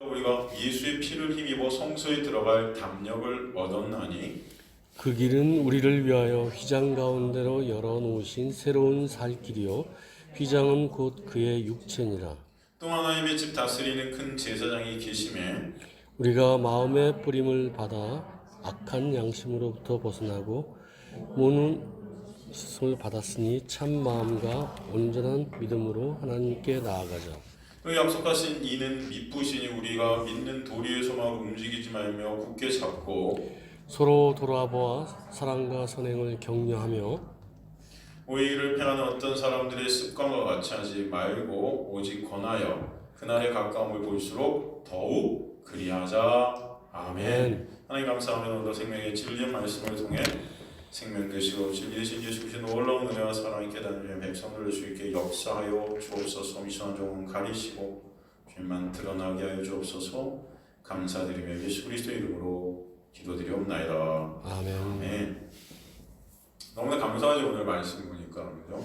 우리가 예수의 피를 힘입어 성소에 들어갈 담력을 얻었나니 그 길은 우리를 위하여 휘장 가운데로 열어놓으신 새로운 살 길이요 휘장은 곧 그의 육체니라. 또 하나님의 집 다스리는 큰 제사장이 계심에 우리가 마음의 뿌림을 받아 악한 양심으로부터 벗어나고 모든 씻음을 받았으니 참 마음과 온전한 믿음으로 하나님께 나아가자. 또 약속하신 이는 미쁘시니 우리가 믿는 도리의 소망을 움직이지 말며 굳게 잡고 서로 돌아보아 사랑과 선행을 격려하며 오해를 패하는 어떤 사람들의 습관과 같이 하지 말고 오직 권하여 그날의 가까움을 볼수록 더욱 그리하자. 아멘. 하나님 감사하며 오늘 생명의 진리의 말씀을 통해 생명 되시고 진리 되신 예수 그리스도의 놀라운 은혜와 사랑이 깨닫는 백성들을 주께 역사하여 주옵소서. 미션한 종은 가리시고 죄만 드러나게 하여 주옵소서. 감사드리며 예수 그리스도의 이름으로 기도드리옵나이다. 아멘. 아멘. 너무나 감사하죠. 오늘 말씀 보니까 그죠?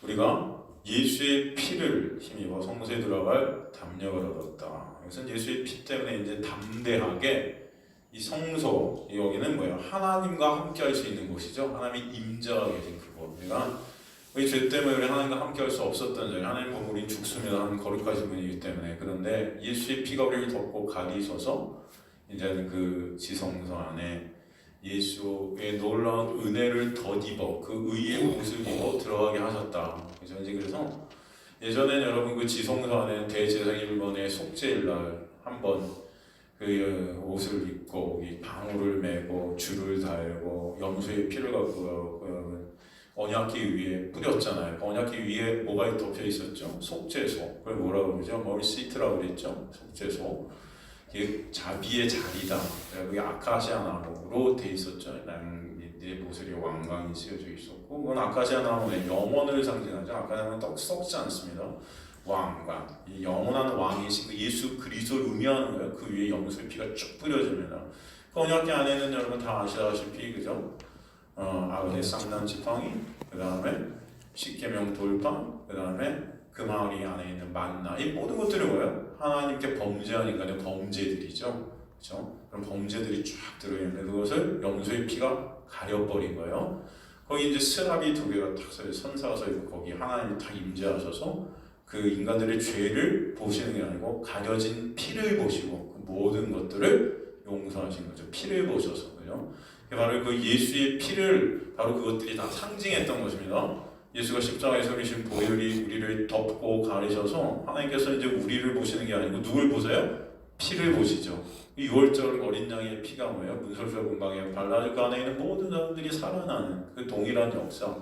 우리가 예수의 피를 힘입어 성소에 들어갈 담력을 얻었다. 이것은 예수의 피 때문에 이제 담대하게 이 성소, 여기는 뭐예요? 하나님과 함께 할 수 있는 곳이죠. 하나님이 임재하게 계신 그곳. 우리가 우리 죄 때문에 우리 하나님과 함께 할 수 없었던 점, 하나님 보면 우린 죽습니다. 하나님 거룩하신 분이기 때문에. 그런데 예수의 피가 우리를 덮고 가리셔서 이제는 그 지성소 안에 예수의 놀라운 은혜를 덧입어 그 의의 옷을 입어 들어가게 하셨다. 그래서 예전엔 여러분 그 지성소 안에 대제사장 일본의 속죄일날 한번 그 옷을 입고 이 방울을 메고 줄을 달고 염소의 피를 갖고 언약궤 위에 뿌렸잖아요. 언약궤 위에 뭐가 덮여 있었죠? 속죄소. 그걸 뭐라고 그러죠? 머리시트라고 그랬죠? 속죄소. 이게 자비의 자리다. 여기 아카시아 나무로 돼 있었죠. 내 모서리 왕관이 씌워져 있었고, 그건 아카시아 나무의 영원을 상징하죠. 아카시아 나무는 떡 썩지 않습니다. 왕관, 이 영원한 왕이신 그 예수 그리스도를 의미하는 거예요. 그 위에 염소의 피가 쭉 뿌려집니다. 그 언약궤 안에는 여러분 다 아시다시피 그죠? 아론의 쌍난 지팡이, 그 다음에 십계명 돌판, 그 다음에 그 마을 안에 있는 만나, 이 모든 것들이 뭐예요? 하나님께 범죄한 인간의 범죄들이죠. 그렇죠? 그럼 범죄들이 쫙 들어있는데 그것을 염소의 피가 가려버린 거예요. 거기 이제 스랍이 두 개가 탁 서요. 선사가 서 있고 거기 하나님이 다 임재하셔서 그 인간들의 죄를 보시는 게 아니고 가려진 피를 보시고 그 모든 것들을 용서하신 거죠. 피를 보셔서. 그죠? 바로 그 예수의 피를 바로 그것들이 다 상징했던 것입니다. 예수가 십자가에서 흘리신 보혈이 우리를 덮고 가리셔서 하나님께서 이제 우리를 보시는 게 아니고 누굴 보세요? 피를 보시죠. 이 6월절 어린 양의 피가 뭐예요? 문설주와 문방에 발라질 그 안에 있는 모든 사람들이 살아나는 그 동일한 역사.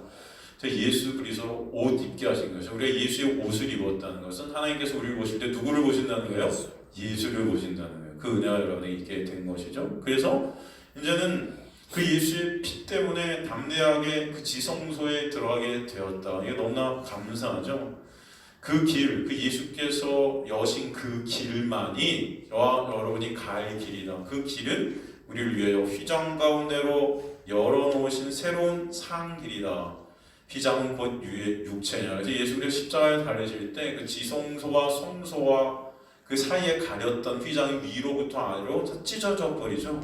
예수 그리스도 옷 입게 하신 거죠. 우리가 예수의 옷을 입었다는 것은 하나님께서 우리를 보실 때 누구를 보신다는 거예요? 예수를 보신다는 거예요. 그 은혜가 여러분에게 있게 된 것이죠. 그래서 이제는 그 예수의 피 때문에 담대하게 그 지성소에 들어가게 되었다. 이게 너무나 감사하죠. 그 길, 그 예수께서 여신 그 길만이 저와 여러분이 갈 길이다. 그 길은 우리를 위하여 휘장 가운데로 열어놓으신 새로운 상길이다. 휘장은 곧 육체냐. 그래서 예수께서 십자가에 달리실 때 그 지성소와 성소와 그 사이에 가렸던 휘장이 위로부터 아래로 찢어져 버리죠.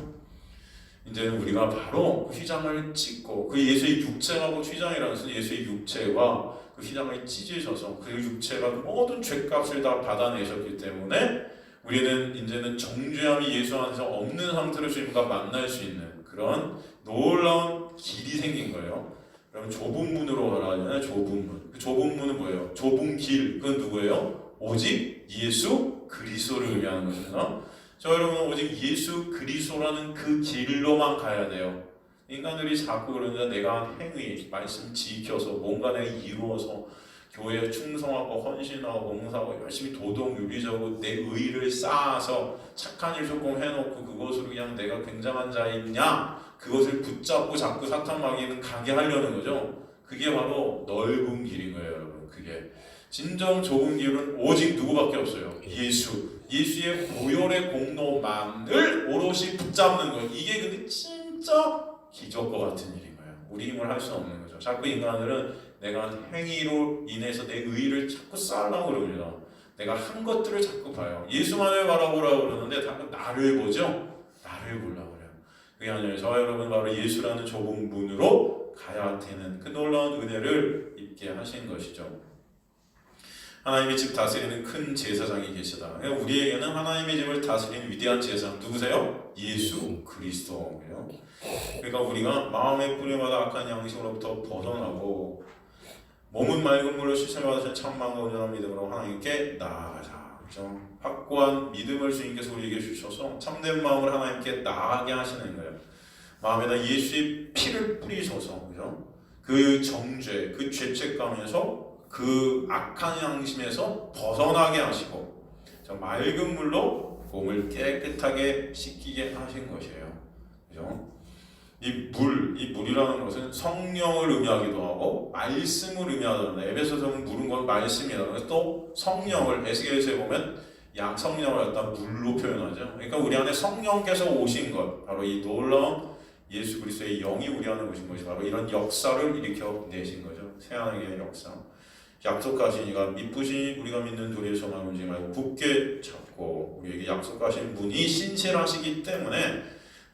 이제 우리가 바로 그 휘장을 찢고 그 예수의 육체하고 휘장이라는 것은 예수의 육체와 그 휘장을 찢으셔서 그 육체가 모든 죄값을 다 받아내셨기 때문에 우리는 이제는 정죄함이 예수 안에서 없는 상태로 주님과 만날 수 있는 그런 놀라운 길이 생긴 거예요. 그럼 좁은 문으로 가라 하잖아요. 좁은 문. 그 좁은 문은 뭐예요? 좁은 길. 그건 누구예요? 오직 예수 그리스도를 의미하는 것입니다. 여러분 오직 예수 그리스도라는 그 길로만 가야 돼요. 인간들이 자꾸 그러는데 내가 한 행위, 말씀 지켜서 뭔가 내가 이루어서 교회에 충성하고 헌신하고 봉사하고 열심히 도덕유리적으로 내 의의를 쌓아서 착한 일 조금 해놓고 그것으로 그냥 내가 굉장한 자이냐 그것을 붙잡고 자꾸 사탄 마귀는 가게 하려는 거죠. 그게 바로 넓은 길인 거예요. 여러분. 그게 진정 좁은 길은 오직 누구밖에 없어요. 예수의 보혈의 공로만을 오롯이 붙잡는 거예요. 이게 근데 진짜 기적과 같은 일인 거예요. 우리 힘을 할 수 없는 거죠. 자꾸 인간들은 내가 행위로 인해서 내 의의를 자꾸 쌓으려고 그럽니다. 내가 한 것들을 자꾸 봐요. 예수만을 바라보라고 그러는데 자꾸 나를 보죠. 나를 보려고 그래요. 그게 아니라 저와 여러분 바로 예수라는 좁은 문으로 가야 되는 그 놀라운 은혜를 입게 하신 것이죠. 하나님의 집 다스리는 큰 제사장이 계시다. 우리에게는 하나님의 집을 다스리는 위대한 제사장 누구세요? 예수 그리스도예요. 그러니까 우리가 마음의 뿌리마다 악한 양심으로부터 벗어나고 몸은 맑은 물로 씻음을 받으신 참만과 온전한 믿음으로 하나님께 나아가자. 그렇죠? 확고한 믿음을 주님께서 우리에게 주셔서 참된 마음을 하나님께 나아가게 하시는 거예요. 마음에다 예수의 피를 뿌리셔서, 그죠? 그 정죄, 그 죄책감에서 그 악한 양심에서 벗어나게 하시고 맑은 물로 몸을 깨끗하게 씻기게 하신 것이에요. 그죠? 이 물이라는 것은 성령을 의미하기도 하고 말씀을 의미하던데 에베소서 보면 물은 건 말씀이라는 것은 또 성령을 에스겔서에 보면 성령을 갖다 물로 표현하죠. 그러니까 우리 안에 성령께서 오신 것, 바로 이 놀라운 예수 그리스도의 영이 우리 안에 오신 것이 바로 이런 역사를 일으켜 내신 거죠. 새하늘의 역사. 약속하신 이가 미쁘신 우리가 믿는 도리의 소망을 움직이지 말고 굳게 잡고 우리에게 약속하신 분이 신실하시기 때문에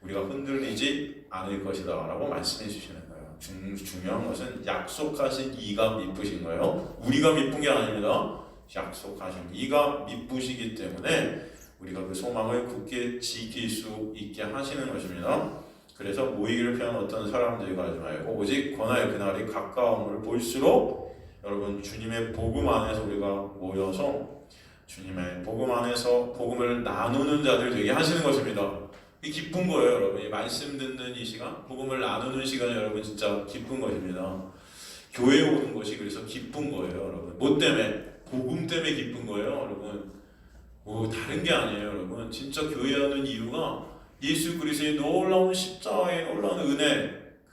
우리가 흔들리지 않을 것이다 라고 말씀해 주시는 거예요. 중요한 것은 약속하신 이가 미쁘신 거예요. 우리가 미쁜 게 아닙니다. 약속하신 이가 미쁘시기 때문에 우리가 그 소망을 굳게 지킬 수 있게 하시는 것입니다. 그래서 모이기를 피하는 어떤 사람들과 하지 말고 오직 권하여 그날이 가까움을 볼수록 여러분 주님의 복음 안에서 우리가 모여서 주님의 복음 안에서 복음을 나누는 자들 되게 하시는 것입니다. 이 기쁜 거예요, 여러분. 이 말씀 듣는 이 시간, 복음을 나누는 시간이 여러분 진짜 기쁜 것입니다. 교회에 오는 것이 그래서 기쁜 거예요, 여러분. 뭐 때문에? 복음 때문에 기쁜 거예요, 여러분. 다른 게 아니에요, 여러분. 진짜 교회에 오는 이유가 예수 그리스도의 놀라운 십자가의 놀라운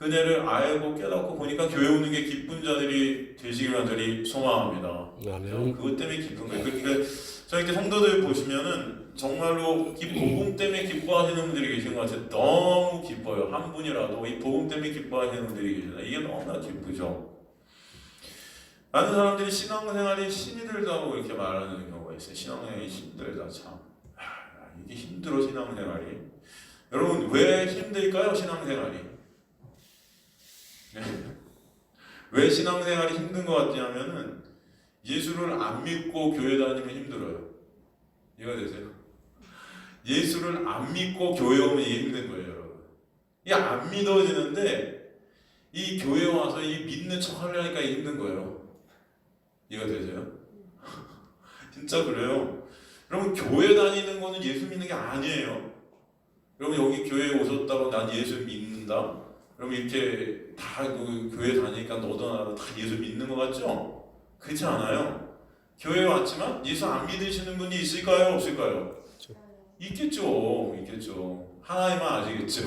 은혜를 알고 깨닫고 보니까 교회 오는 게 기쁜 자들이 되시길 간절히 소망합니다. 그것 때문에 기쁜 거예요. 그러니까 저희 이렇게 성도들 보시면은 정말로 이 복음 때문에 기뻐하시는 분들이 계신 것 같아요. 너무 기뻐요. 한 분이라도 이 복음 때문에 기뻐하시는 분들이 계시다. 이게 너무나 기쁘죠. 많은 사람들이 신앙생활이 힘이 들다고 이렇게 말하는 경우가 있어요. 신앙생활이 힘들다 참. 이게 힘들어 신앙생활이. 여러분 왜 힘들까요? 신앙생활이. 왜 신앙생활이 힘든 것 같냐면은 예수를 안 믿고 교회 다니면 힘들어요. 이해가 되세요? 예수를 안 믿고 교회 오면 이게 힘든 거예요, 여러분. 이게 안 믿어지는데 이 교회 와서 이 믿는 척 하려니까 힘든 거예요. 이해가 되세요? 진짜 그래요. 여러분 교회 다니는 거는 예수 믿는 게 아니에요. 여러분 여기 교회에 오셨다고 난 예수 믿는다? 여러분 이렇게 다 교회 다니니까 너도 나도 다 예수 믿는 것 같죠? 그렇지 않아요. 교회에 왔지만 예수 안 믿으시는 분이 있을까요? 없을까요? 있겠죠. 하나님만 아시겠죠.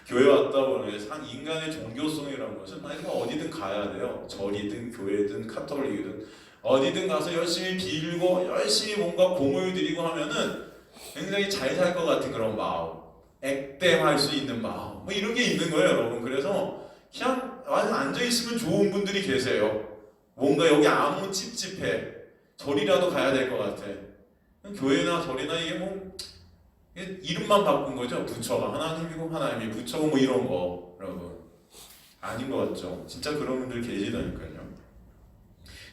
교회 왔다고 해서 인간의 종교성이라는 것은 하나님은 어디든 가야 돼요. 절이든 교회든 카톨릭이든 어디든 가서 열심히 빌고 열심히 뭔가 공을 들이고 하면은 굉장히 잘 살 것 같은 그런 마음, 액땜할 수 있는 마음, 뭐 이런 게 있는 거예요, 여러분. 그래서 그냥 앉아 있으면 좋은 분들이 계세요. 뭔가 여기 아무 찝찝해. 절이라도 가야 될 것 같아. 교회나 절이나 이게 뭐 이름만 바꾼 거죠. 부처가 하나님이고 하나님이 부처고 뭐 이런 거, 여러분. 아닌 것 같죠. 진짜 그런 분들 계시다니까요.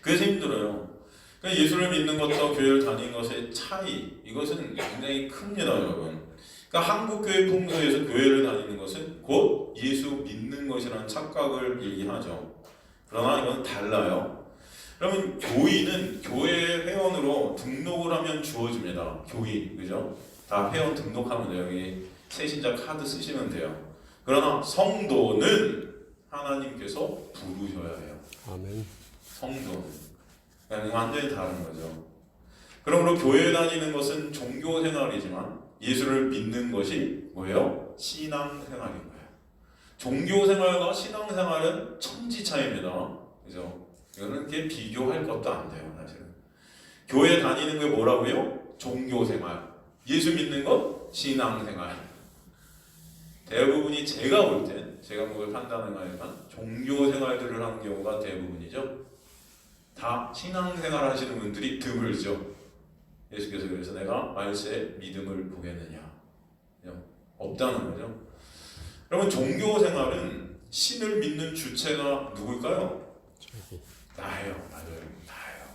그래서 힘들어요. 그러니까 예수를 믿는 것과 교회를 다니는 것의 차이, 이것은 굉장히 큽니다, 여러분. 그러니까 한국 교회 풍토에서 교회를 다니는 것은 곧 예수 믿는 것이라는 착각을 얘기하죠. 그러나 이건 달라요. 그러면 교인은 교회 회원으로 등록을 하면 주어집니다. 교인, 그죠? 다 회원 등록하면 돼요. 여기 새신자 카드 쓰시면 돼요. 그러나 성도는 하나님께서 부르셔야 해요. 아멘. 성도는 완전히 다른 거죠. 그러므로 교회 다니는 것은 종교 생활이지만 예수를 믿는 것이 뭐예요? 신앙 생활인 거예요. 종교 생활과 신앙 생활은 천지 차이입니다. 그죠? 이거는 이렇게 비교할 것도 안 돼요, 사실은. 교회 다니는 게 뭐라고요? 종교 생활. 예수 믿는 것 신앙 생활. 대부분이 제가 볼 땐, 제가 그걸 판단하는 거니까 종교 생활들을 하는 경우가 대부분이죠. 다 신앙생활 하시는 분들이 드물죠. 예수께서 그래서 내가 말세에 믿음을 보겠느냐? 없다는 거죠. 여러분, 종교생활은 신을 믿는 주체가 누굴까요? 나예요. 맞아요. 나예요.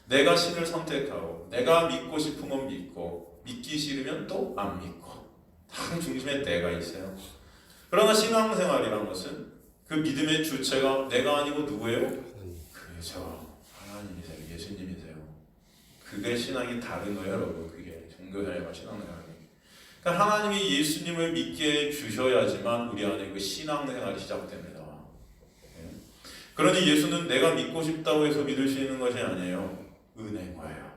내가 신을 선택하고 내가 믿고 싶으면 믿고 믿기 싫으면 또 안 믿고 다 중심에 내가 있어요. 그러나 신앙생활이란 것은 그 믿음의 주체가 내가 아니고 누구예요? 그죠. 하나님이세요. 예수님이세요. 그게 신앙이 다른 거예요, 여러분. 그게 종교생활과 신앙생활이. 그러니까 하나님이 예수님을 믿게 해주셔야지만 우리 안에 그 신앙생활이 시작됩니다. 그러니 예수는 내가 믿고 싶다고 해서 믿을 수 있는 것이 아니에요. 은혜인 거예요.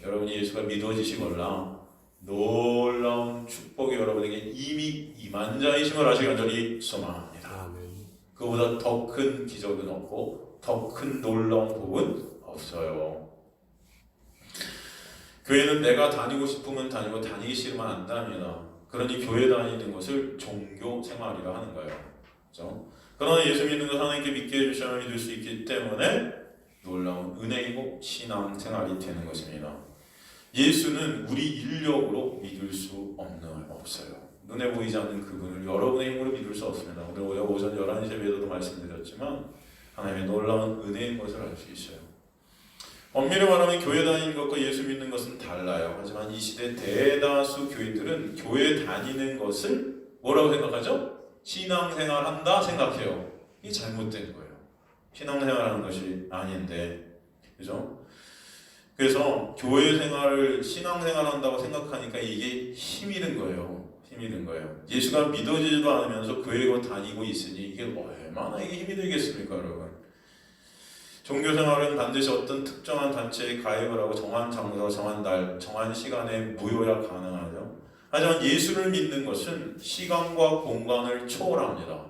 여러분이 예수가 믿어지시거나 놀라운 축복이 여러분에게 이미 임한 자이심을 아시기 간절히 소망합니다. 그보다 더 큰 기적은 없고 더 큰 놀라운 복은 없어요. 교회는 내가 다니고 싶으면 다니고 다니기 싫으면 안 다닙니다. 그러니 교회 다니는 것을 종교 생활이라 하는 거예요. 그렇죠? 그러나 예수 믿는 것 하나님께 믿게 해주셔야 믿을 수 있기 때문에 놀라운 은혜이고 신앙 생활이 되는 것입니다. 예수는 우리 인력으로 믿을 수 없어요. 눈에 보이지 않는 그분을 여러분의 힘으로 믿을 수 없습니다. 오늘 오전 11시 예배에도 말씀드렸지만 하나님의 놀라운 은혜인 것을 알 수 있어요. 엄밀히 말하면 교회 다니는 것과 예수 믿는 것은 달라요. 하지만 이 시대 대다수 교인들은 교회 다니는 것을 뭐라고 생각하죠? 신앙생활 한다 생각해요. 이게 잘못된 거예요. 신앙생활 하는 것이 아닌데, 그죠? 그래서 교회 생활을 신앙생활 한다고 생각하니까 이게 힘이 든 거예요. 힘이 든 거예요. 예수가 믿어지지도 않으면서 교회에 다니고 있으니 이게 얼마나 이게 힘이 들겠습니까, 여러분? 종교생활은 반드시 어떤 특정한 단체에 가입을 하고 정한 장소, 정한 날, 정한 시간에 모여야 가능하죠. 하지만 예수를 믿는 것은 시간과 공간을 초월합니다.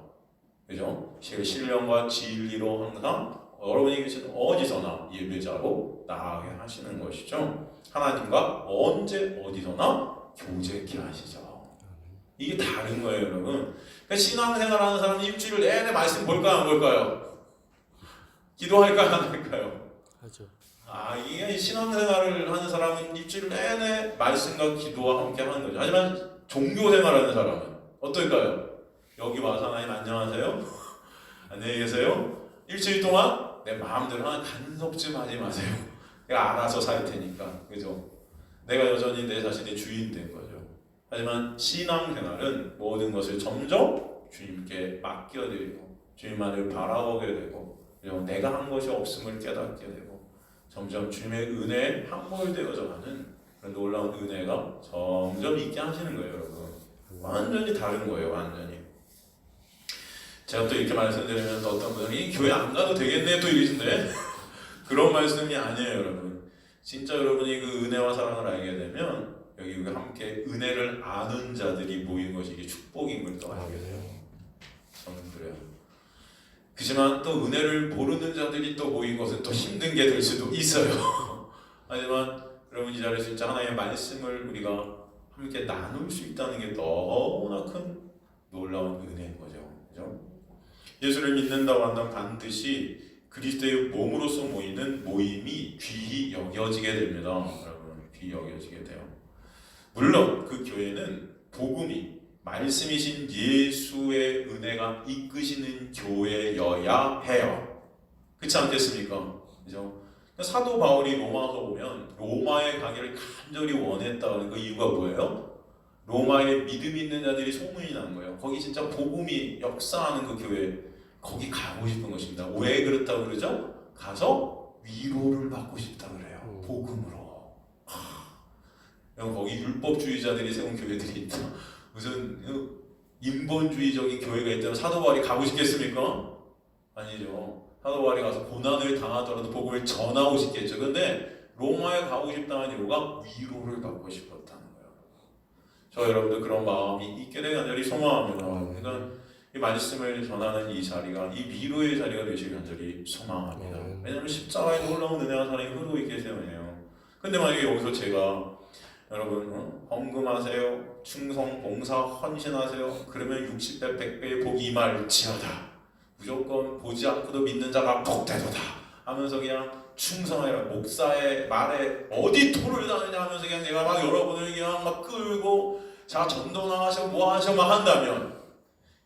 그죠? 신령과 진리로 항상 여러분이 계신 어디서나 예배자로 나아가게 하시는 것이죠. 하나님과 언제 어디서나 교제케 하시죠. 이게 다른 거예요, 여러분. 그러니까 신앙생활하는 사람은 일주일 내내 말씀 볼까요, 안 볼까요? 기도할까요, 안 할까요? 하죠. 이게 신앙생활을 하는 사람은 일주일 내내 말씀과 기도와 함께 하는 거죠. 하지만 종교생활하는 사람은 어떨까요? 여기 와서 하나님 안녕하세요? 안녕히 계세요? 일주일 동안 내 마음대로 하나 간섭 좀 하지 마세요. 내가 알아서 살 테니까. 그죠? 내가 여전히 내 자신의 주인 된 거죠. 하지만 신앙생활은 모든 것을 점점 주님께 맡겨드리고 주님만을 바라보게 되고 그리고 내가 한 것이 없음을 깨닫게 되고 점점 주님의 은혜에 함몰되어져 가는 그런 놀라운 은혜가 점점 있게 하시는 거예요, 여러분. 완전히 다른 거예요, 완전히. 제가 또 이렇게 말씀드리면 또 어떤 분들이 교회 안 가도 되겠네 또 이러시는데 그런 말씀이 아니에요, 여러분. 진짜 여러분이 그 은혜와 사랑을 알게 되면 여기 함께 은혜를 아는 자들이 모인 것이 이게 축복인 걸 또 알게 돼요. 저는 그래요. 그렇지만 또 은혜를 모르는 자들이 또 모인 것은 또 힘든 게 될 수도 있어요. 하지만 여러분 이 자리에서 진짜 하나님의 말씀을 우리가 함께 나눌 수 있다는 게 너무나 큰 놀라운 은혜인 거죠. 그죠? 예수를 믿는다고 한다면 반드시 그리스도의 몸으로서 모이는 모임이 귀히 여겨지게 됩니다. 여러분, 귀히 여겨지게 돼요. 물론 그 교회는 복음이 말씀이신 예수의 은혜가 이끄시는 교회여야 해요. 그렇지 않겠습니까? 그죠? 사도 바울이 로마서 보면 로마에 가기를 간절히 원했다는 그 이유가 뭐예요? 로마에 믿음 있는 자들이 소문이 난 거예요. 거기 진짜 복음이 역사하는 그 교회, 거기 가고 싶은 것입니다. 왜 그렇다고 그러죠? 가서 위로를 받고 싶다 그래요. 복음으로. 거기 율법주의자들이 세운 교회들이 있다. 무슨 인본주의적인 교회가 있다면 사도 바울이 가고 싶겠습니까? 아니죠. 사도 바울이 가서 고난을 당하더라도 복음을 전하고 싶겠죠. 근데 로마에 가고 싶다는 이유가 위로를 받고 싶었다는 거예요. 저 여러분들 그런 마음이 있게 되길 간절히 소망합니다. 그러니까 이 말씀을 전하는 이 자리가 이 위로의 자리가 되시길 간절히 소망합니다. 왜냐하면 십자가에 놀라운 은혜와 사랑이 흐르고 있기 때문이에요. 근데 만약에 여기서 제가 여러분 헌금하세요, 충성, 봉사, 헌신하세요. 그러면 60배, 100배의 복이 임할지어다. 무조건 보지 않고도 믿는 자가 복되도다 하면서 그냥 충성하라 목사의 말에 어디 토를 다느냐 하면서 그냥 내가 막 여러분을 그냥 막 끌고 자 전도 나가셔 뭐 하셔 막 한다면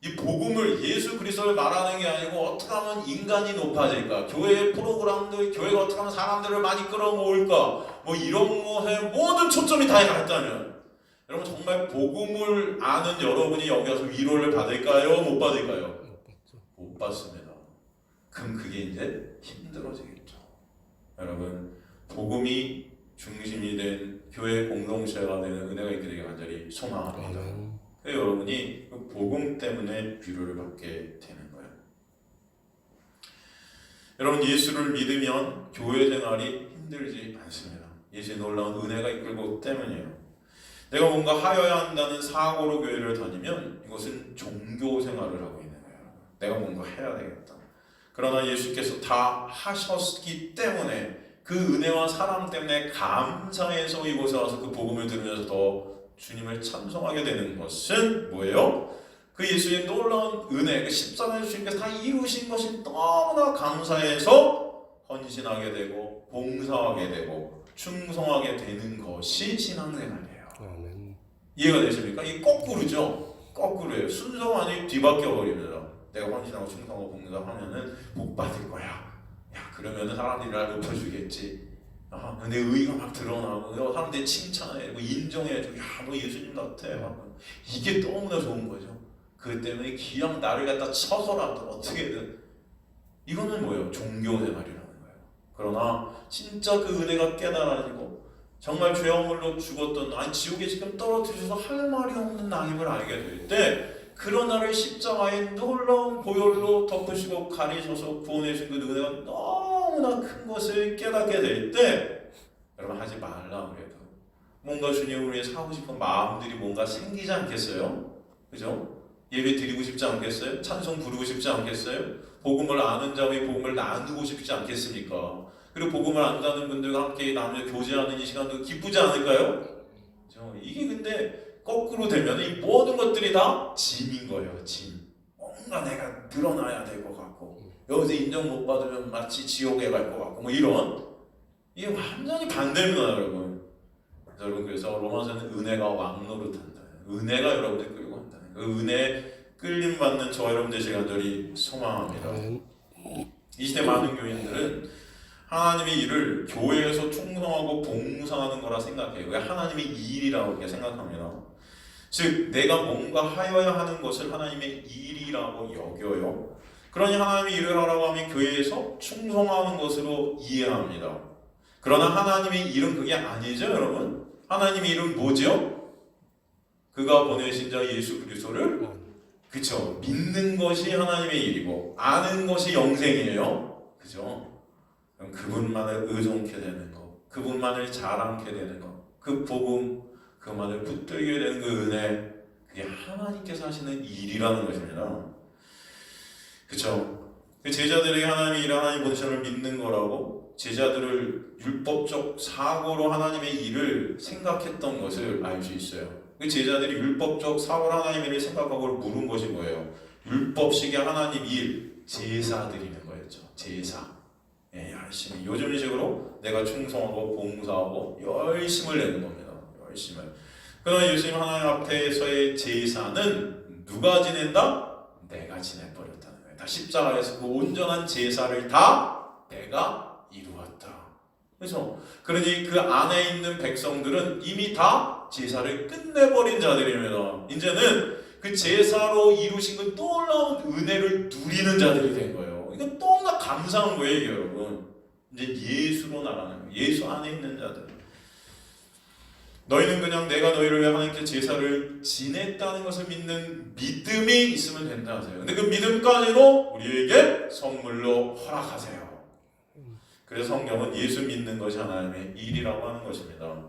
이 복음을 예수 그리스도를 말하는 게 아니고 어떻게 하면 인간이 높아질까 교회 프로그램들 교회가 어떻게 하면 사람들을 많이 끌어모을까 뭐 이런 것에 모든 초점이 다 갔다면 여러분 정말 복음을 아는 여러분이 여기 와서 위로를 받을까요? 못 받을까요? 못 받습니다. 그럼 그게 이제 힘들어지겠죠. 여러분 복음이 중심이 된 교회 공동체가 되는 은혜가 있게 되길 간절히 소망합니다. 여러분이 그 복음 때문에 위로를 받게 되는 거예요. 여러분 예수를 믿으면 교회 생활이 힘들지 않습니다. 예수의 놀라운 은혜가 이끌고 때문이에요. 내가 뭔가 하여야 한다는 사고로 교회를 다니면 이것은 종교 생활을 하고 있는 거예요. 내가 뭔가 해야 되겠다. 그러나 예수께서 다 하셨기 때문에 그 은혜와 사랑 때문에 감사해서 이곳에 와서 그 복음을 들으면서 더 주님을 찬송하게 되는 것은 뭐예요? 그 예수의 놀라운 은혜, 그 십자가의 주님께서 다 이루신 것이 너무나 감사해서 헌신하게 되고 봉사하게 되고 충성하게 되는 것이 신앙생활이에요. 이해가 되십니까? 이게 거꾸로죠. 거꾸로예요. 순서가 아니고 뒤바뀌어 버립니다. 내가 헌신하고 충성하고 봉사하면은 복 받을 거야. 야 그러면은 사람들이 날 높여주겠지. 내 의의가 막 드러나고 사람들이 칭찬해, 뭐 인정해줘. 야, 너 예수님 같아. 이게 너무나 좋은 거죠. 그 때문에 기왕 나를 갖다 쳐서라도 어떻게든 이거는 뭐예요? 종교생활이라는 거예요. 그러나 진짜 그 은혜가 깨달아지고 정말 죄악물로 죽었던 아니 지옥에 지금 떨어뜨려서 할 말이 없는 나임을 알게 될 때 그런 나를 십자가의 놀라운 보혈로 덮으시고 가리셔서 구원해 주신 그 은혜가 너무나 큰 것을 깨닫게 될 때 여러분 하지 말라 그래도 뭔가 주님을 위해 하고 싶은 마음들이 뭔가 생기지 않겠어요? 그죠? 예배 드리고 싶지 않겠어요? 찬송 부르고 싶지 않겠어요? 복음을 아는 자와 복음을 나누고 싶지 않겠습니까? 그리고 복음을 안다는 분들과 함께 나누며 교제하는 이 시간도 기쁘지 않을까요? 그죠? 이게 근데 거꾸로 되면 이 모든 것들이 다 짐인 거예요. 짐. 뭔가 내가 드러나야 될 것 같고 여기서 인정 못 받으면 마치 지옥에 갈 것 같고 뭐 이런 이게 완전히 반대입니다 여러분. 여러분 그래서 로마서는 은혜가 왕노릇한다. 은혜가 여러분들 끌고 간다. 그 은혜에 끌림 받는 저와 여러분 되시길 간절히 소망합니다. 이 시대 많은 교인들은 하나님의 일을 교회에서 충성하고 봉사하는 거라 생각해요. 왜 하나님의 일이라고 이렇게 생각합니다. 즉 내가 뭔가 하여야 하는 것을 하나님의 일이라고 여겨요. 그러니 하나님의 일을 하라고 하면 교회에서 충성하는 것으로 이해합니다. 그러나 하나님의 일은 그게 아니죠 여러분. 하나님의 일은 뭐죠? 그가 보내신 자 예수 그리스도를 그쵸 믿는 것이 하나님의 일이고 아는 것이 영생이에요. 그죠? 그분만을 의존케 되는 것, 그분만을 자랑케 되는 것, 그 복음, 그만을 붙들게 되는 그 은혜, 그게 하나님께서 하시는 일이라는 것입니다. 그쵸? 그 제자들에게 하나님의 일을 하나님 보내심을 믿는 거라고 제자들을 율법적 사고로 하나님의 일을 생각했던 것을 알 수 있어요. 그 제자들이 율법적 사고로 하나님의 일을 생각하고 물은 것이 뭐예요? 율법식의 하나님 일, 제사 드리는 거였죠. 제사. 예, 열심히 요즘 식으로 내가 충성하고 봉사하고 열심을 내는 겁니다. 열심을. 그러나 예수님 하나님 앞에서의 제사는 누가 지낸다? 내가 지내버렸다는 거예요. 다 십자가에서 그 온전한 제사를 다 내가 이루었다. 그래서 그러니 그 안에 있는 백성들은 이미 다 제사를 끝내버린 자들입니다. 이제는 그 제사로 이루신 그 놀라운 은혜를 누리는 자들이 된 거예요. 이건 너무나 감사한 거예요, 이게 여러분. 이제 예수로 나가는 거예요. 예수 안에 있는 자들. 너희는 그냥 내가 너희를 위해 하나님께 제사를 지냈다는 것을 믿는 믿음이 있으면 된다 하세요. 근데 그 믿음까지도 우리에게 선물로 허락하세요. 그래서 성경은 예수 믿는 것이 하나님의 일이라고 하는 것입니다.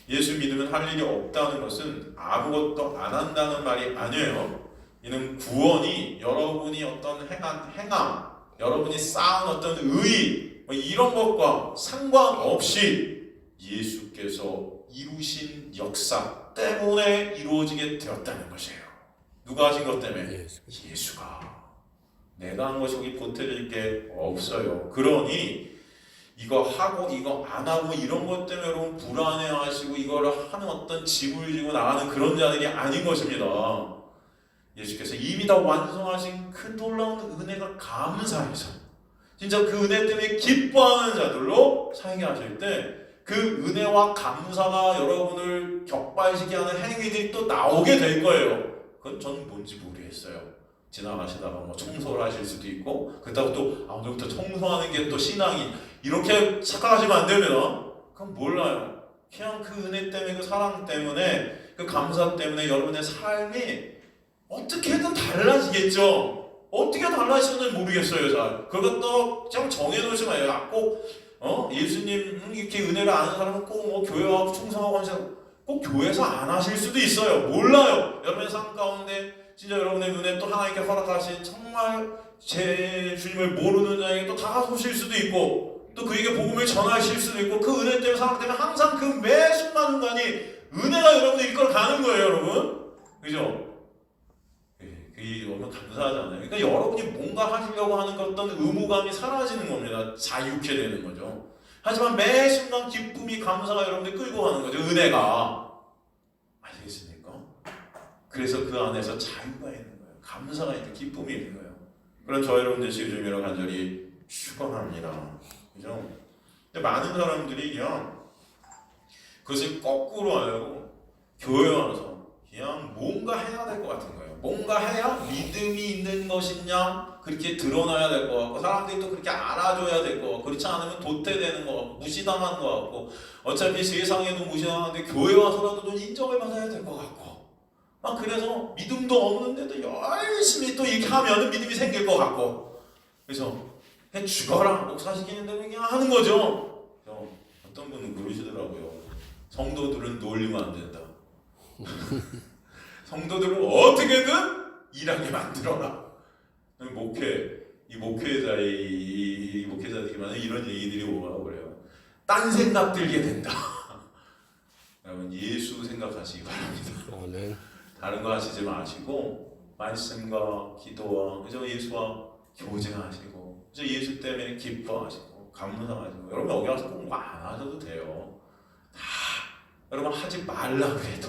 예수 믿으면 할 일이 없다는 것은 아무것도 안 한다는 말이 아니에요. 이는 구원이 여러분이 어떤 행함, 여러분이 쌓은 어떤 의의 이런 것과 상관없이 예수께서 이루신 역사 때문에 이루어지게 되었다는 것이에요. 누가 하신 것 때문에? 예수가. 내가 한 것이 거기 보태질 게 없어요. 그러니 이거 하고 이거 안 하고 이런 것 때문에 여러분 불안해하시고 이거를 하는 어떤 짐을 지고 나가는 그런 자들이 아닌 것입니다. 예수께서 이미 다 완성하신 그 놀라운 은혜가 감사해서 진짜 그 은혜 때문에 기뻐하는 자들로 살게 하실 때 그 은혜와 감사가 여러분을 격발시키게 하는 행위들이 또 나오게 될 거예요. 그건 전 뭔지 모르겠어요. 지나가시다가 뭐 청소를 하실 수도 있고 그렇다고 또 오늘부터 청소하는 게 또 신앙이 이렇게 착각하시면 안 됩니다. 그건 몰라요. 그냥 그 은혜 때문에 그 사랑 때문에 그 감사 때문에 여러분의 삶이 어떻게든 달라지겠죠. 어떻게 달라지는지 모르겠어요. 잘 그걸 또 그냥 정해놓지 마요. 꼭 예수님 이렇게 은혜를 아는 사람은 꼭 뭐 교회 와서 충성하고 하는 사람 꼭 교회에서 안 하실 수도 있어요. 몰라요. 여러분의 삶 가운데 진짜 여러분의 눈에 또 하나님께 허락하신 정말 제 주님을 모르는 자에게 또 다가서실 수도 있고 또 그에게 복음을 전하실 수도 있고 그 은혜 때문에 사랑 때문에 항상 그 매 순간순간이 은혜가 여러분을 이끌어 가는 거예요. 여러분 그죠? 그게 너무 감사하잖아요. 그러니까 여러분이 뭔가 하시려고 하는 그 어떤 의무감이 사라지는 겁니다. 자유케 되는 거죠. 하지만 매 순간 기쁨이 감사가 여러분들 끌고 가는 거죠. 은혜가 아시겠습니까? 그래서 그 안에서 자유가 있는 거예요. 감사가 있는 기쁨이 있는 거예요. 그런 저 여러분 되시길 주님이라 간절히 축원합니다. 그죠? 근데 많은 사람들이 그냥 그것을 거꾸로 알고 교회 와서 그냥 뭔가 해야 될 것 같은 거예요. 뭔가 해야 믿음이 있는 것이냐 그렇게 드러나야 될 것 같고 사람들이 또 그렇게 알아줘야 될 것 같고 그렇지 않으면 도태되는 것 같고 무시당하는 것 같고 어차피 세상에도 무시당하는데 교회 와서라도 좀 인정을 받아야 될 것 같고 그래서 믿음도 없는데도 열심히 또 이렇게 하면 믿음이 생길 것 같고 그래서 그냥 죽어라 목사시키는 대로 그냥 하는 거죠. 어떤 분은 그러시더라고요. 성도들은 놀리면 안 된다. 성도들을 어떻게든 일하게 만들어라. 이 목회자들이만 이런 얘기들이 오가고 그래요. 딴 생각 들게 된다. 여러분 예수 생각하시기 바랍니다. 아멘. 다른 거 하시지 마시고 말씀과 기도와 그저 예수와 교제하시고 그저 예수 때문에 기뻐하시고 감사하시고 여러분 여기 와서 꼭 안 하셔도 돼요. 다 여러분 하지 말라 그래도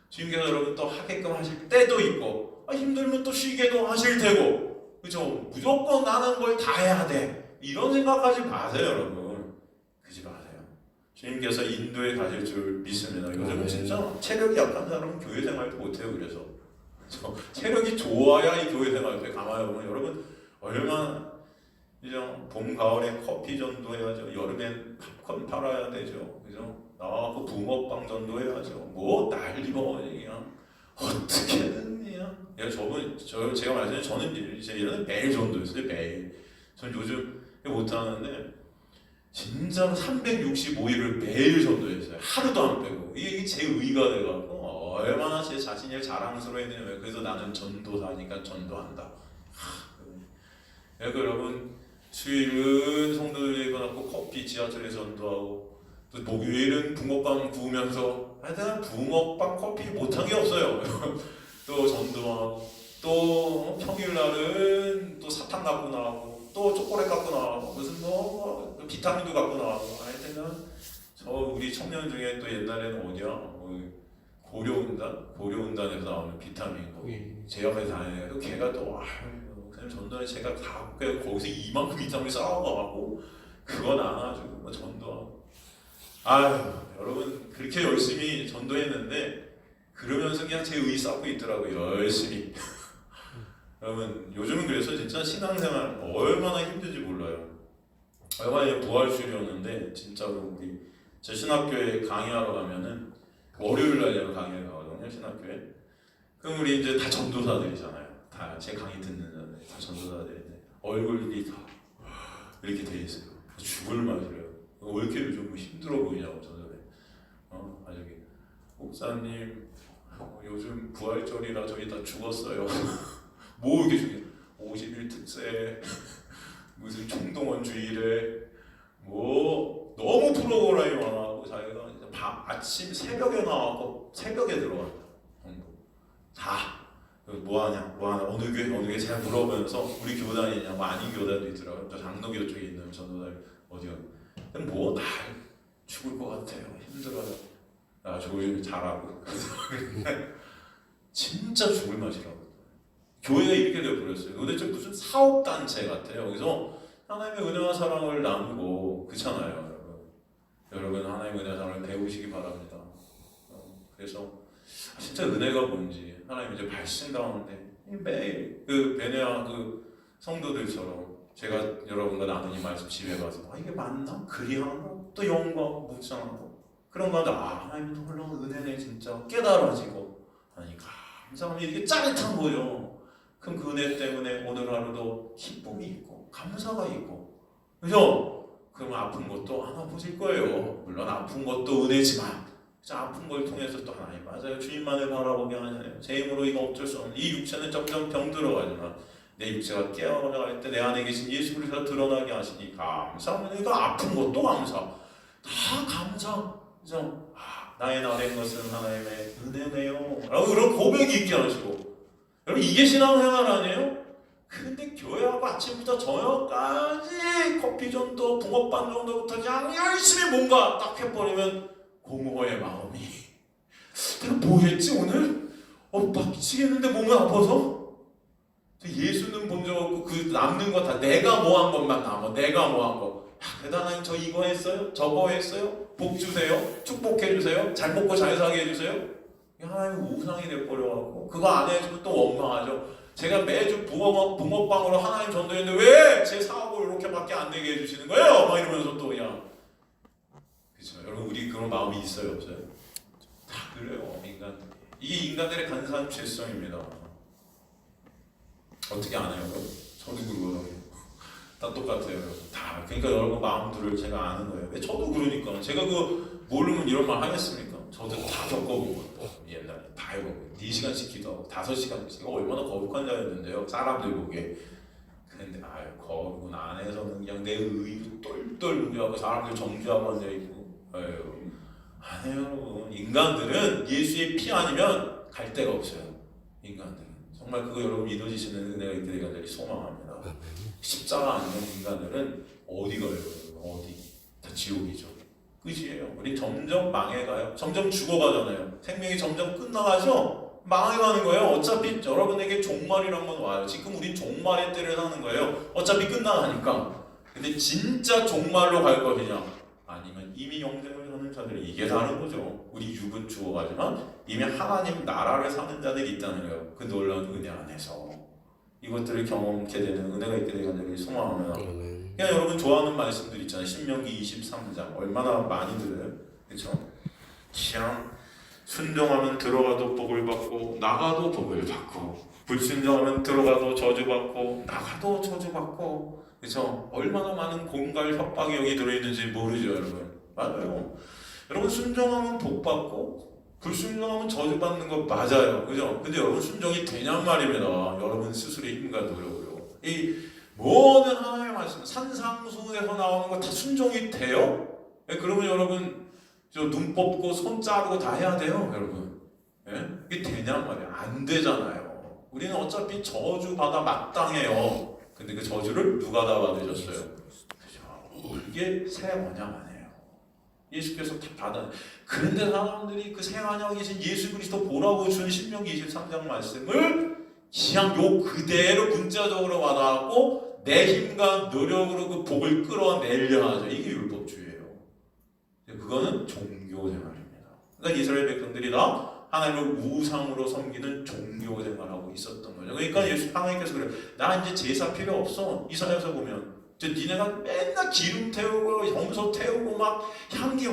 주님께서 여러분 또 하게끔 하실 때도 있고 힘들면 또 쉬게도 하실 테고 그죠? 무조건 나는 걸 다 해야 돼 이런 생각하지 마세요. 여러분 그러지 마세요. 주님께서 인도에 가실 줄 믿습니다. 요즘 진짜 체력이 약한 사람은 교회 생활도 못해요. 그래서 체력이 좋아야 이 교회 생활도 가만히 보면 여러분 얼마나 그죠? 봄 가을에 커피 전도해야죠. 여름엔 팝콘 팔아야 되죠. 그죠? 나와서 붕어빵 전도해야죠. 뭐 난리가 그냥 어떻게든 그냥 제가 말씀드린 저는 이제 이런 매일 전도했어요. 매일. 전 요즘 못하는데 진짜 365일을 매일 전도했어요. 하루도 안 빼고. 이게 제 의가 돼갖고 얼마나 제 자신을 자랑스러워했느냐면 그래서 나는 전도사니까 전도한다. 그러니까 여러분 수요일은 성도들 일어나고 커피 지하철에 전도하고 또 목요일은 붕어빵 구우면서 하여튼 붕어빵 커피 못한 게 없어요. 또 전도하고 또 평일날은 또 사탕 갖고 나오고 또 초콜릿 갖고 나오고 무슨 뭐 비타민도 갖고 나오고 하여튼 저 우리 청년 중에 또 옛날에는 어디야 고려운단에서 나오는 비타민 제 옆에 다니는 걔가 또 그냥 전도에 제가 다 거기서 이만큼 비타민 쌓아가지고 그건 안 가지고 뭐 전도하고 여러분 그렇게 열심히 전도했는데 그러면서 그냥 제 의 쌓고 있더라고요. 열심히. 여러분 요즘은 그래서 진짜 신앙생활 얼마나 힘든지 몰라요. 얼마나 부활주일이었는데 진짜로 우리 제 신학교에 강의하러 가면은 월요일날 강의를 가거든요. 신학교에. 그럼 우리 이제 다 전도사들이잖아요. 다 제 강의 듣는 자들 다 전도사들인데 얼굴이 다 이렇게 돼 있어요. 죽을 맛이래요. 왜 이렇게 요즘 힘들어 보이냐고 저전에 저기 목사님 요즘 부활절이라 저희 다 죽었어요. 뭐 이렇게 죽여 50일 특세 무슨 총동원 주일에 뭐 너무 프로그램이 많아고 자기가 아침 새벽에 나와서 새벽에 들어간다. 다 뭐하냐 어느 교회 잘 물어보면서 우리 교단이냐 뭐 아닌 교단도 있더라고요. 저 장로교 쪽에 있는 전도단 어디요? 뭐날 죽을 것 같아요. 힘들어요. 나 조율 잘하고 진짜 죽을 맛이라고. 교회가 이렇게 되어버렸어요. 도대체 무슨 사업단체 같아요. 여기서 하나님의 은혜와 사랑을 나누고 그렇잖아요. 여러분 하나님의 은혜와 사랑을 배우시기 바랍니다. 그래서 진짜 은혜가 뭔지 하나님 이제 발신 가운데 매일 그 베네아 그 성도들처럼 제가 여러분과 나누는 이 말씀 집에 가서 이게 맞나? 그리하나? 또 영광 묵상하고 그런 건데 하나님은 홀로 은혜네 진짜 깨달아지고 하니 감사하면 이렇게 짜릿한 거예요. 그럼 그 은혜 때문에 오늘 하루도 기쁨이 있고 감사가 있고 그죠? 그러면 아픈 것도 안 아프실 거예요. 물론 아픈 것도 은혜지만 아픈 걸 통해서 또 하나님 맞아요. 주님만을 바라보게 하잖아요. 제 힘으로 이거 어쩔 수 없는 이 육체는 점점 병들어가지만 내 육체가 깨어나갈 때 내 안에 계신 예수 그리스도가 드러나게 하시니 감사합니다. 아픈 것도 감사. 다 감사. 그죠? 나의 나된 것은 하나님의 은혜네요. 라고 그런 고백이 있게 하시고 여러분 이게 신앙생활 아니에요? 근데 교회하고 아침부터 저녁까지 커피전도 붕어빵 정도부터 그냥 열심히 뭔가 딱 해버리면 공허의 마음이 내가 뭐 했지 오늘? 막 미치겠는데 몸이 아파서? 예수는 본 적 없고 그 남는 거 다 내가 뭐 한 것만 남아. 내가 뭐 한 거. 대단하니 저 이거 했어요? 저거 했어요? 복 주세요? 축복해 주세요? 잘 먹고 잘 사게 해주세요? 하나님 우상이 돼버려갖고 그거 안 해주면 또 원망하죠. 제가 매주 붕어빵으로 하나님 전도했는데 왜 제 사업을 이렇게밖에 안 되게 해주시는 거예요? 막 이러면서 또 그냥 그렇죠. 여러분 우리 그런 마음이 있어요 없어요? 다 그래요 인간들이. 이게 인간들의 간사한 죄성입니다. 어떻게 안 해요? 저도 그러거든요. 다 똑같아요. 다. 그러니까 여러분 마음들을 제가 아는 거예요. 왜 저도 그러니까. 제가 그 모르면 이런 말 하겠습니까? 저도 다 겪어본 거예요. 옛날에 다 해보고 4시간씩 기도하고 5시간씩 이거 얼마나 거룩한 자였는데요. 사람들 보기에. 근데 거룩은 안에서는 그냥 내 의로 똘똘 뭉쳐갖고 사람들 정죄하고 앉아있고 아니에요 여러분. 인간들은 예수의 피 아니면 갈 데가 없어요. 인간들은. 정말 그거 여러분 믿어지시는 은혜가 있기를 간절히 소망합니다. 십자가 아니면 인간들은 어디 가요? 어디? 다 지옥이죠. 끝이에요. 우리 점점 망해가요. 점점 죽어가잖아요. 생명이 점점 끝나가죠? 망해가는 거예요. 어차피 여러분에게 종말이란 건 와요. 지금 우린 종말의 때를 사는 거예요. 어차피 끝나가니까. 근데 진짜 종말로 갈 것이냐? 아니면 이미 영생을 사는 자들이 이게 다른 거죠. 우리 육은 죽어가지만 이미 하나님 나라를 사는 자들이 있다는 거예요. 그 놀라운 은혜 안에서 이것들을 경험하게 되는 은혜가 있게 되는 간절히 소망합니다. 그냥 여러분 좋아하는 말씀들 있잖아요. 신명기 23장 얼마나 많이들 그렇죠? 그냥 순종하면 들어가도 복을 받고 나가도 복을 받고 불순종하면 들어가도 저주받고 나가도 저주받고 그렇죠? 얼마나 많은 공갈 협박이 여기 들어있는지 모르죠 여러분. 맞아요. 여러분 순종하면 복 받고 불순종하면 저주받는 거 맞아요. 그죠? 근데 여러분 순종이 되냔 말입니다. 여러분 스스로의 힘과 노력으로. 이 모든 하나님의 말씀 산상수훈에서 나오는 거 다 순종이 돼요? 그러면 여러분 저 눈 뽑고 손 자르고 다 해야 돼요 여러분. 이게 되냔 말이에요. 안 되잖아요. 우리는 어차피 저주받아 마땅해요. 근데 그 저주를 누가 다 받으셨어요? 그죠? 이게 새 언약 아니에요. 예수께서 다 받아. 그런데 사람들이 그 새 언약에 계신 예수 그리스도 보라고 준 신명기 23장 말씀을 그냥 요 그대로 문자적으로 받아갖고 내 힘과 노력으로 그 복을 끌어내려 하죠. 이게 율법주의예요. 그거는 종교 생활입니다. 그러니까 이스라엘 백성들이 다 하나님을 우상으로 섬기는 종교 생활하고 있었던 거죠. 그러니까 예수 하나님께서 그래요. 나 이제 제사 필요 없어. 이사야서 보면 니네가 맨날 기름 태우고 염소 태우고 막 향기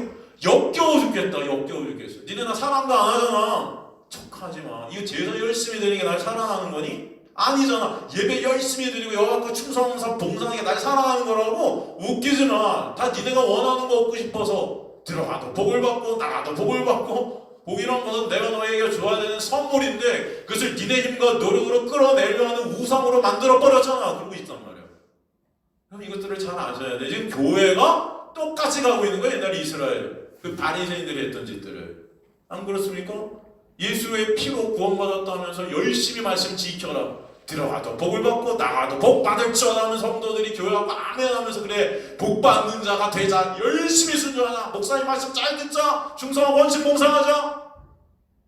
역겨워 죽겠다. 역겨워 죽겠어. 니네 나 사랑도 안 하잖아. 척하지 마. 이거 제사 열심히 드리는 게 날 사랑하는 거니? 아니잖아. 예배 열심히 드리고 여갖고 충성사 봉사하는 게 날 사랑하는 거라고. 웃기지 마. 다 니네가 원하는 거 얻고 싶어서 들어가도 복을 받고 나가도 복을 받고 복이란 것은 내가 너에게 줘야 되는 선물인데 그것을 니네 힘과 노력으로 끌어내려 하는 우상으로 만들어 버렸잖아. 그러고 있단 말이야. 그럼 이것들을 잘 아셔야 돼. 지금 교회가 똑같이 가고 있는 거야. 옛날 이스라엘 그 바리새인들이 했던 짓들을. 안 그렇습니까? 예수의 피로 구원받았다면서 열심히 말씀 지켜라. 들어가도 복을 받고 나가도 복 받을 줄 아는 성도들이 교회하고 아멘하면서 그래 복 받는 자가 되자. 열심히 순종하자. 목사님 말씀 잘 듣자. 충성하고 원신 봉사하자.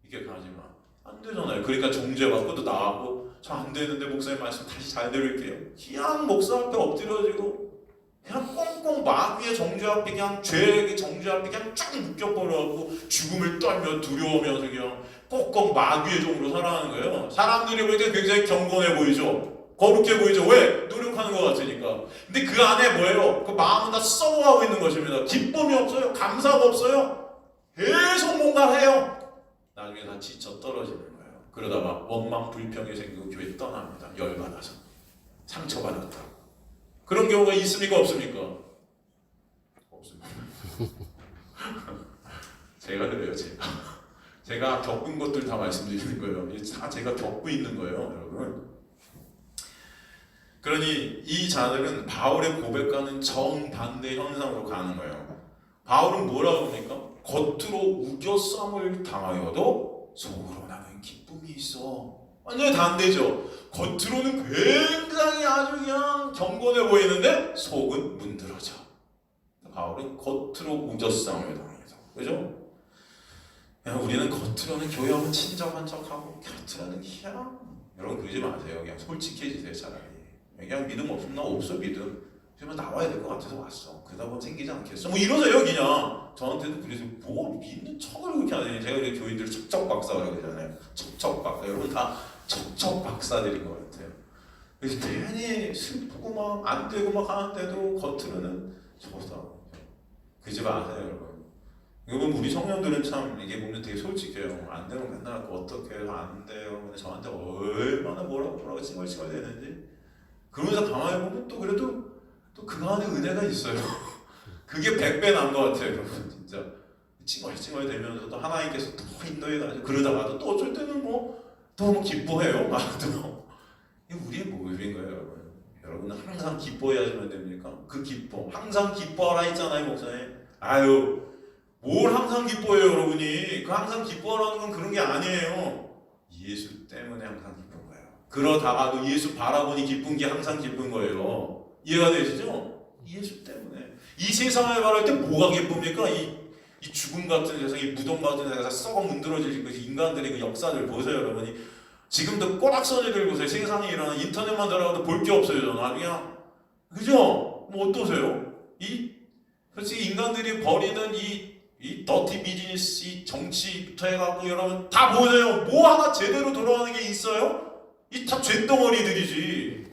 이게 가지마. 안 되잖아요. 그러니까 정죄 받고도 나가고 저 안 되는데 목사님 말씀 다시 잘 들을게요. 그냥 목사 앞에 엎드려지고 그냥 꽁꽁 마귀의 정죄 앞에 그냥 죄의 정죄 앞에 그냥 쫙 묶여버려갖고 죽음을 떨며 두려워하면서 그냥 꽁꽁 마귀의 종으로 살아가는 거예요. 사람들이 볼 때 굉장히 경건해 보이죠. 거룩해 보이죠. 왜? 노력하는 것 같으니까. 근데 그 안에 뭐예요? 그 마음은 다 썩어가고 있는 것입니다. 기쁨이 없어요. 감사가 없어요. 계속 뭔가 해요. 나중에 다 지쳐 떨어지는 거예요. 그러다가 원망 불평이 생기고 교회 떠납니다. 열받아서 상처받았다. 그런 경우가 있습니까? 없습니까? 없습니다. 제가 그래요. 제가 겪은 것들 다 말씀드리는 거예요. 다 제가 겪고 있는 거예요, 여러분. 그러니 이 자들은 바울의 고백과는 정반대 현상으로 가는 거예요. 바울은 뭐라고 합니까? 겉으로 우겨쌈을 당하여도 속으로 나는 기쁨이 있어. 완전히 반대죠. 겉으로는 굉장히 아주 그냥 경건해 보이는데 속은 문드러져. 바울은 겉으로 우겨쌈을 당해서, 그죠? 우리는 겉으로는 교회하고 친절한 척하고 겉으로는 그냥 여러분 그러지 마세요. 그냥 솔직해지세요. 차라리 그냥 믿음 없으면 나 없어 믿음. 그러면 나와야 될 것 같아서 왔어. 그러다 보면 생기지 않겠어. 뭐 이러세요 그냥. 저한테도 그래서 뭐 믿는 척을 그렇게 하지. 제가 이제 교인들 척척 박사라고 그러잖아요. 척척 박사. 여러분 다 척척 박사들인 것 같아요. 그래서 괜히 슬프고 막 안 되고 막 하는데도 겉으로는 저다. 그러지 마세요 여러분. 여러분 우리 청년들은 참 이게 보면 되게 솔직해요. 안 되면 맨날 어떻게 해요? 안 돼요. 근데 저한테 얼마나 뭐라고 찡얼찡얼 되는지. 그러면서 가만히 보면 또 그래도 또 그 안에 은혜가 있어요. 그게 100배 난 것 같아요 여러분. 진짜 찡얼찡얼 되면서 또 하나님께서 또 인도해가지고 그러다가도 또 어쩔 때는 또 기뻐해요. 또 이게 우리의 모습인 거예요 여러분. 여러분은 항상 기뻐해야지만 됩니까? 그 기뻐 항상 기뻐하라 했잖아요 목사님. 아유 뭘 항상 기뻐해요 여러분이. 그 항상 기뻐하라는 건 그런 게 아니에요. 예수 때문에 항상 기쁜 거예요. 그러다가도 예수 바라보니 기쁜 게 항상 기쁜 거예요. 이해가 되시죠? 예수 때문에. 이 세상을 바랄 때 뭐가 기쁩니까? 이 죽음 같은 세상, 이 무덤 같은 세상, 썩어 문드러질 그 인간들의 그 역사를 보세요 여러분이. 지금도 꼬락서리들 보세요. 세상에 일어나는 인터넷만 들어가도 볼 게 없어요 저는. 그냥 그죠? 뭐 어떠세요? 솔직히 인간들이 벌이는 이 더티 비즈니스, 이 정치부터 해갖고 여러분 다 보세요. 뭐 하나 제대로 돌아가는 게 있어요? 이 다 쇳덩어리들이지.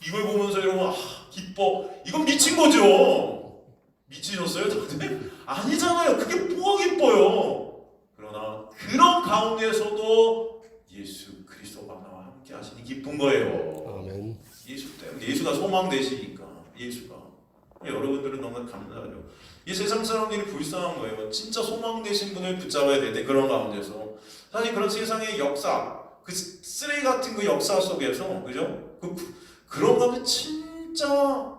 이걸 보면서 여러분 기뻐. 이건 미친 거죠. 미치셨어요 다들? 아니잖아요. 그게 뭐가 기뻐요. 그러나 그런 가운데서도 예수 그리스도가 나와 함께 하시니 기쁜 거예요. 아멘. 예수 때문에. 예수가 소망 되시니까. 예수가. 여러분들은 너무 감사하죠. 이 세상 사람들이 불쌍한 거예요. 진짜 소망 되신 분을 붙잡아야 될 때 그런 가운데서 사실 그런 세상의 역사, 그 쓰레기 같은 그 역사 속에서 그죠? 그런 가운데 진짜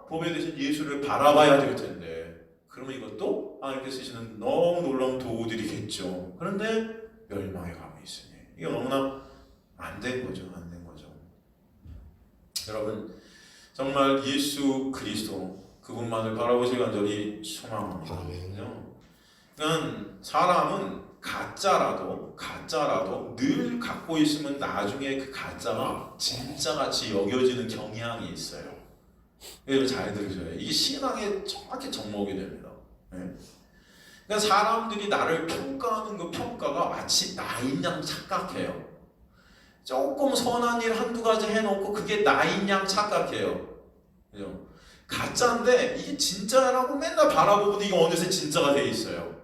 보배 되신 예수를 바라봐야 될 텐데 그러면 이것도 하나님께 쓰시는 너무 놀라운 도구들이겠죠. 그런데 멸망에 가고 있으니 이게 너무나 안 된 거죠. 안 된 거죠. 여러분 정말 예수 그리스도 그분만을 바라보실 간절히 소망합니다. 그러니까 사람은 가짜라도 늘 갖고 있으면 나중에 그 가짜가 진짜같이 여겨지는 경향이 있어요. 여러분 잘 들으셔요. 이게 신앙의 정확히 접목이 됩니다. 그러니까 사람들이 나를 평가하는 그 평가가 마치 나인 양 착각해요. 조금 선한 일 한두 가지 해놓고 그게 나인 양 착각해요. 그죠? 가짜인데 이게 진짜라고 맨날 바라보고 이게 어느새 진짜가 돼 있어요.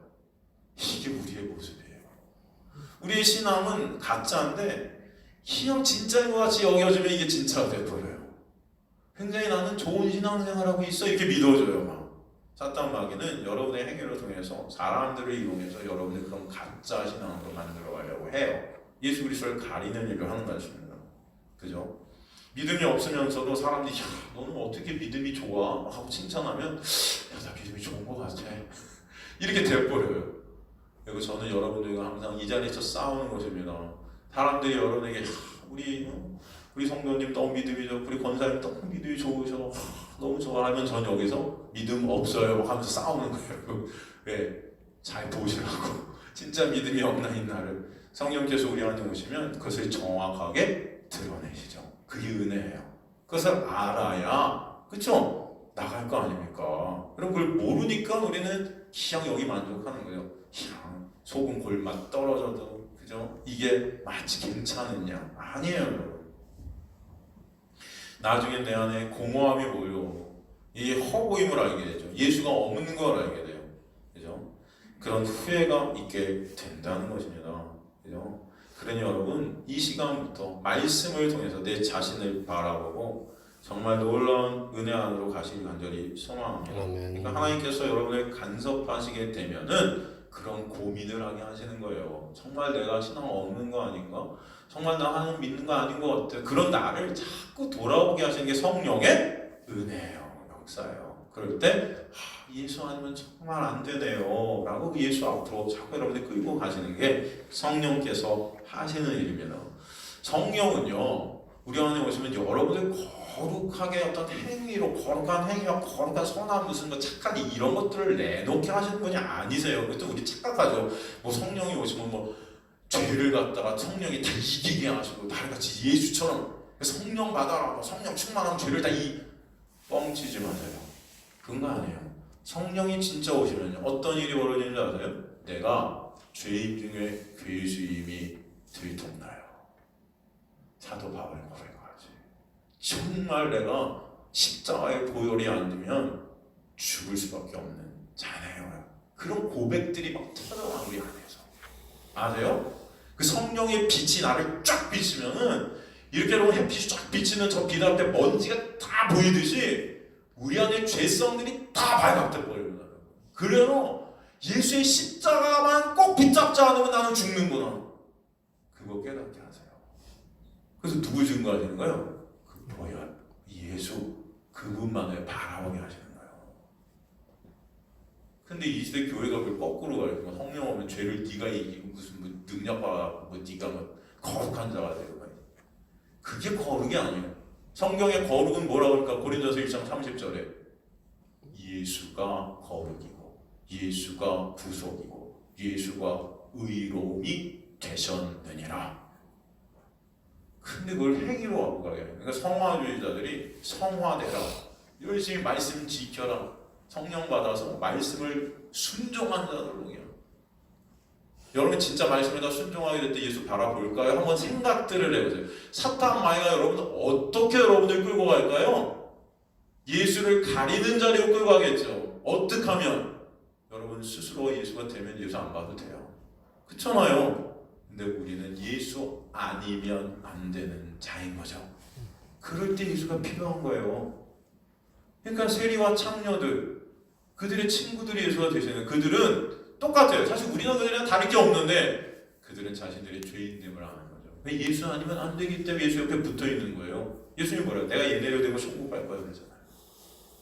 이게 우리의 모습이에요. 우리의 신앙은 가짜인데 그냥 진짜인 것 같이 여겨지면 이게 진짜가 돼버려요. 굉장히 나는 좋은 신앙생활하고 있어 이렇게 믿어줘요. 막. 사탄 마귀는 여러분의 행위를 통해서 사람들을 이용해서 여러분을 그런 가짜 신앙으로 만들어 가려고 해요. 예수 그리스도를 가리는 일을 하는 것입니다. 그죠? 믿음이 없으면서도 사람들이 야 너는 어떻게 믿음이 좋아? 하고 칭찬하면 야 나 믿음이 좋은 것 같아. 이렇게 돼버려요. 그리고 저는 여러분들과 항상 이 자리에서 싸우는 것입니다. 사람들이 여러분에게 우리 성도님 너무 믿음이 좋고 우리 권사님 너무 믿음이 좋으셔 너무 좋아하면 전 여기서 믿음 없어요 하면서 싸우는 거예요. 왜? 잘 보시라고. 진짜 믿음이 없나 있나를 성령께서 우리 안에 오시면 그것을 정확하게 드러내시죠. 그게 은혜예요. 그것을 알아야 그쵸? 나갈 거 아닙니까? 그럼 그걸 모르니까 우리는 그냥 여기 만족하는 거예요. 그냥 소금 골맛 떨어져도 그죠? 이게 마치 괜찮으냐? 아니에요 여러분. 나중에 내 안에 공허함이 보여. 이게 허구임을 알게 되죠. 예수가 없는 걸 알게 돼요. 그죠? 그런 후회가 있게 된다는 것입니다. 그죠? 그러니 여러분 이 시간부터 말씀을 통해서 내 자신을 바라보고 정말 놀라운 은혜 안으로 가시길 간절히 소망합니다. 그러니까 하나님께서 여러분을 간섭하시게 되면은 그런 고민을 하게 하시는 거예요. 정말 내가 신앙 없는 거 아닌가? 정말 나 하나님 믿는 거 아닌 것 같아. 그런 나를 자꾸 돌아오게 하시는 게 성령의 은혜예요. 역사예요. 그럴 때 예수 아니면 정말 안 되네요 라고 예수 앞으로 자꾸 여러분들 끌고 가시는 게 성령께서 하시는 일입니다. 성령은요 우리 안에 오시면 여러분들 거룩하게 어떤 행위로 거룩한 행위와 거룩한 선한 무슨 거 착한 이런 것들을 내놓게 하시는 분이 아니세요. 그것도 우리 착각하죠. 뭐 성령이 오시면 뭐 죄를 갖다가 성령이 다 이기게 하시고 나를 같이 예수처럼 성령 받아라 뭐 성령 충만하면 죄를 다 뻥치지 마세요. 그건 거 아니에요. 성령이 진짜 오시면요 어떤 일이 벌어지는지 아세요? 내가 죄인 중에 괴수임이 들통나요. 사도 바울이 고백하지. 정말 내가 십자가에 보혈이 안 되면 죽을 수밖에 없는 자네요. 그런 고백들이 막 터져나와 우리 안에서. 아세요? 그 성령의 빛이 나를 쫙 비치면은 이렇게 여러분 햇빛이 쫙 비치는 저 빛 앞에 먼지가 다 보이듯이 우리 안에 죄성들이 다 발각돼 버립니다. 그래서 예수의 십자가만 꼭 붙잡지 않으면 나는 죽는구나. 그거 깨닫게 하세요. 그래서 누구 증거하시는 거예요? 그 보혈, 예수 그분만을 바라보게 하시는 거예요. 근데 이 시대 교회가 그걸 거꾸로 가요. 성령 오면 죄를 네가 이기고 무슨 뭐 능력받아 뭐 네가 뭐 거룩한 자가 되고 그게 거룩이 아니에요. 성경의 거룩은 뭐라고 할까? 고린도서 1장 30절에 예수가 거룩이고 예수가 구속이고 예수가 의로움이 되셨느니라. 근데 그걸 행위로 하고 가게 해요. 그러니까 성화주의자들이 성화되라, 열심히 말씀 지켜라, 성령 받아서 말씀을 순종한 자들로요. 여러분 진짜 말씀에다 순종하게 될 때 예수 바라볼까요? 한번 생각들을 해보세요. 사탄 마귀가 여러분들 어떻게 여러분들 끌고 갈까요? 예수를 가리는 자리로 끌고 가겠죠. 어떻게 하면? 여러분 스스로 예수가 되면 예수 안 봐도 돼요. 그렇잖아요. 근데 우리는 예수 아니면 안 되는 자인 거죠. 그럴 때 예수가 필요한 거예요. 그러니까 세리와 창녀들, 그들의 친구들이 예수가 되시는, 그들은 똑같아요. 사실 우리는 그들이랑 다를 게 없는데 그들은 자신들의 죄인됨을 아는 거죠. 예수 아니면 안 되기 때문에 예수 옆에 붙어 있는 거예요. 예수님이 뭐래요? 내가 얘네를 데리고 천국 갈 거야 그러잖아요.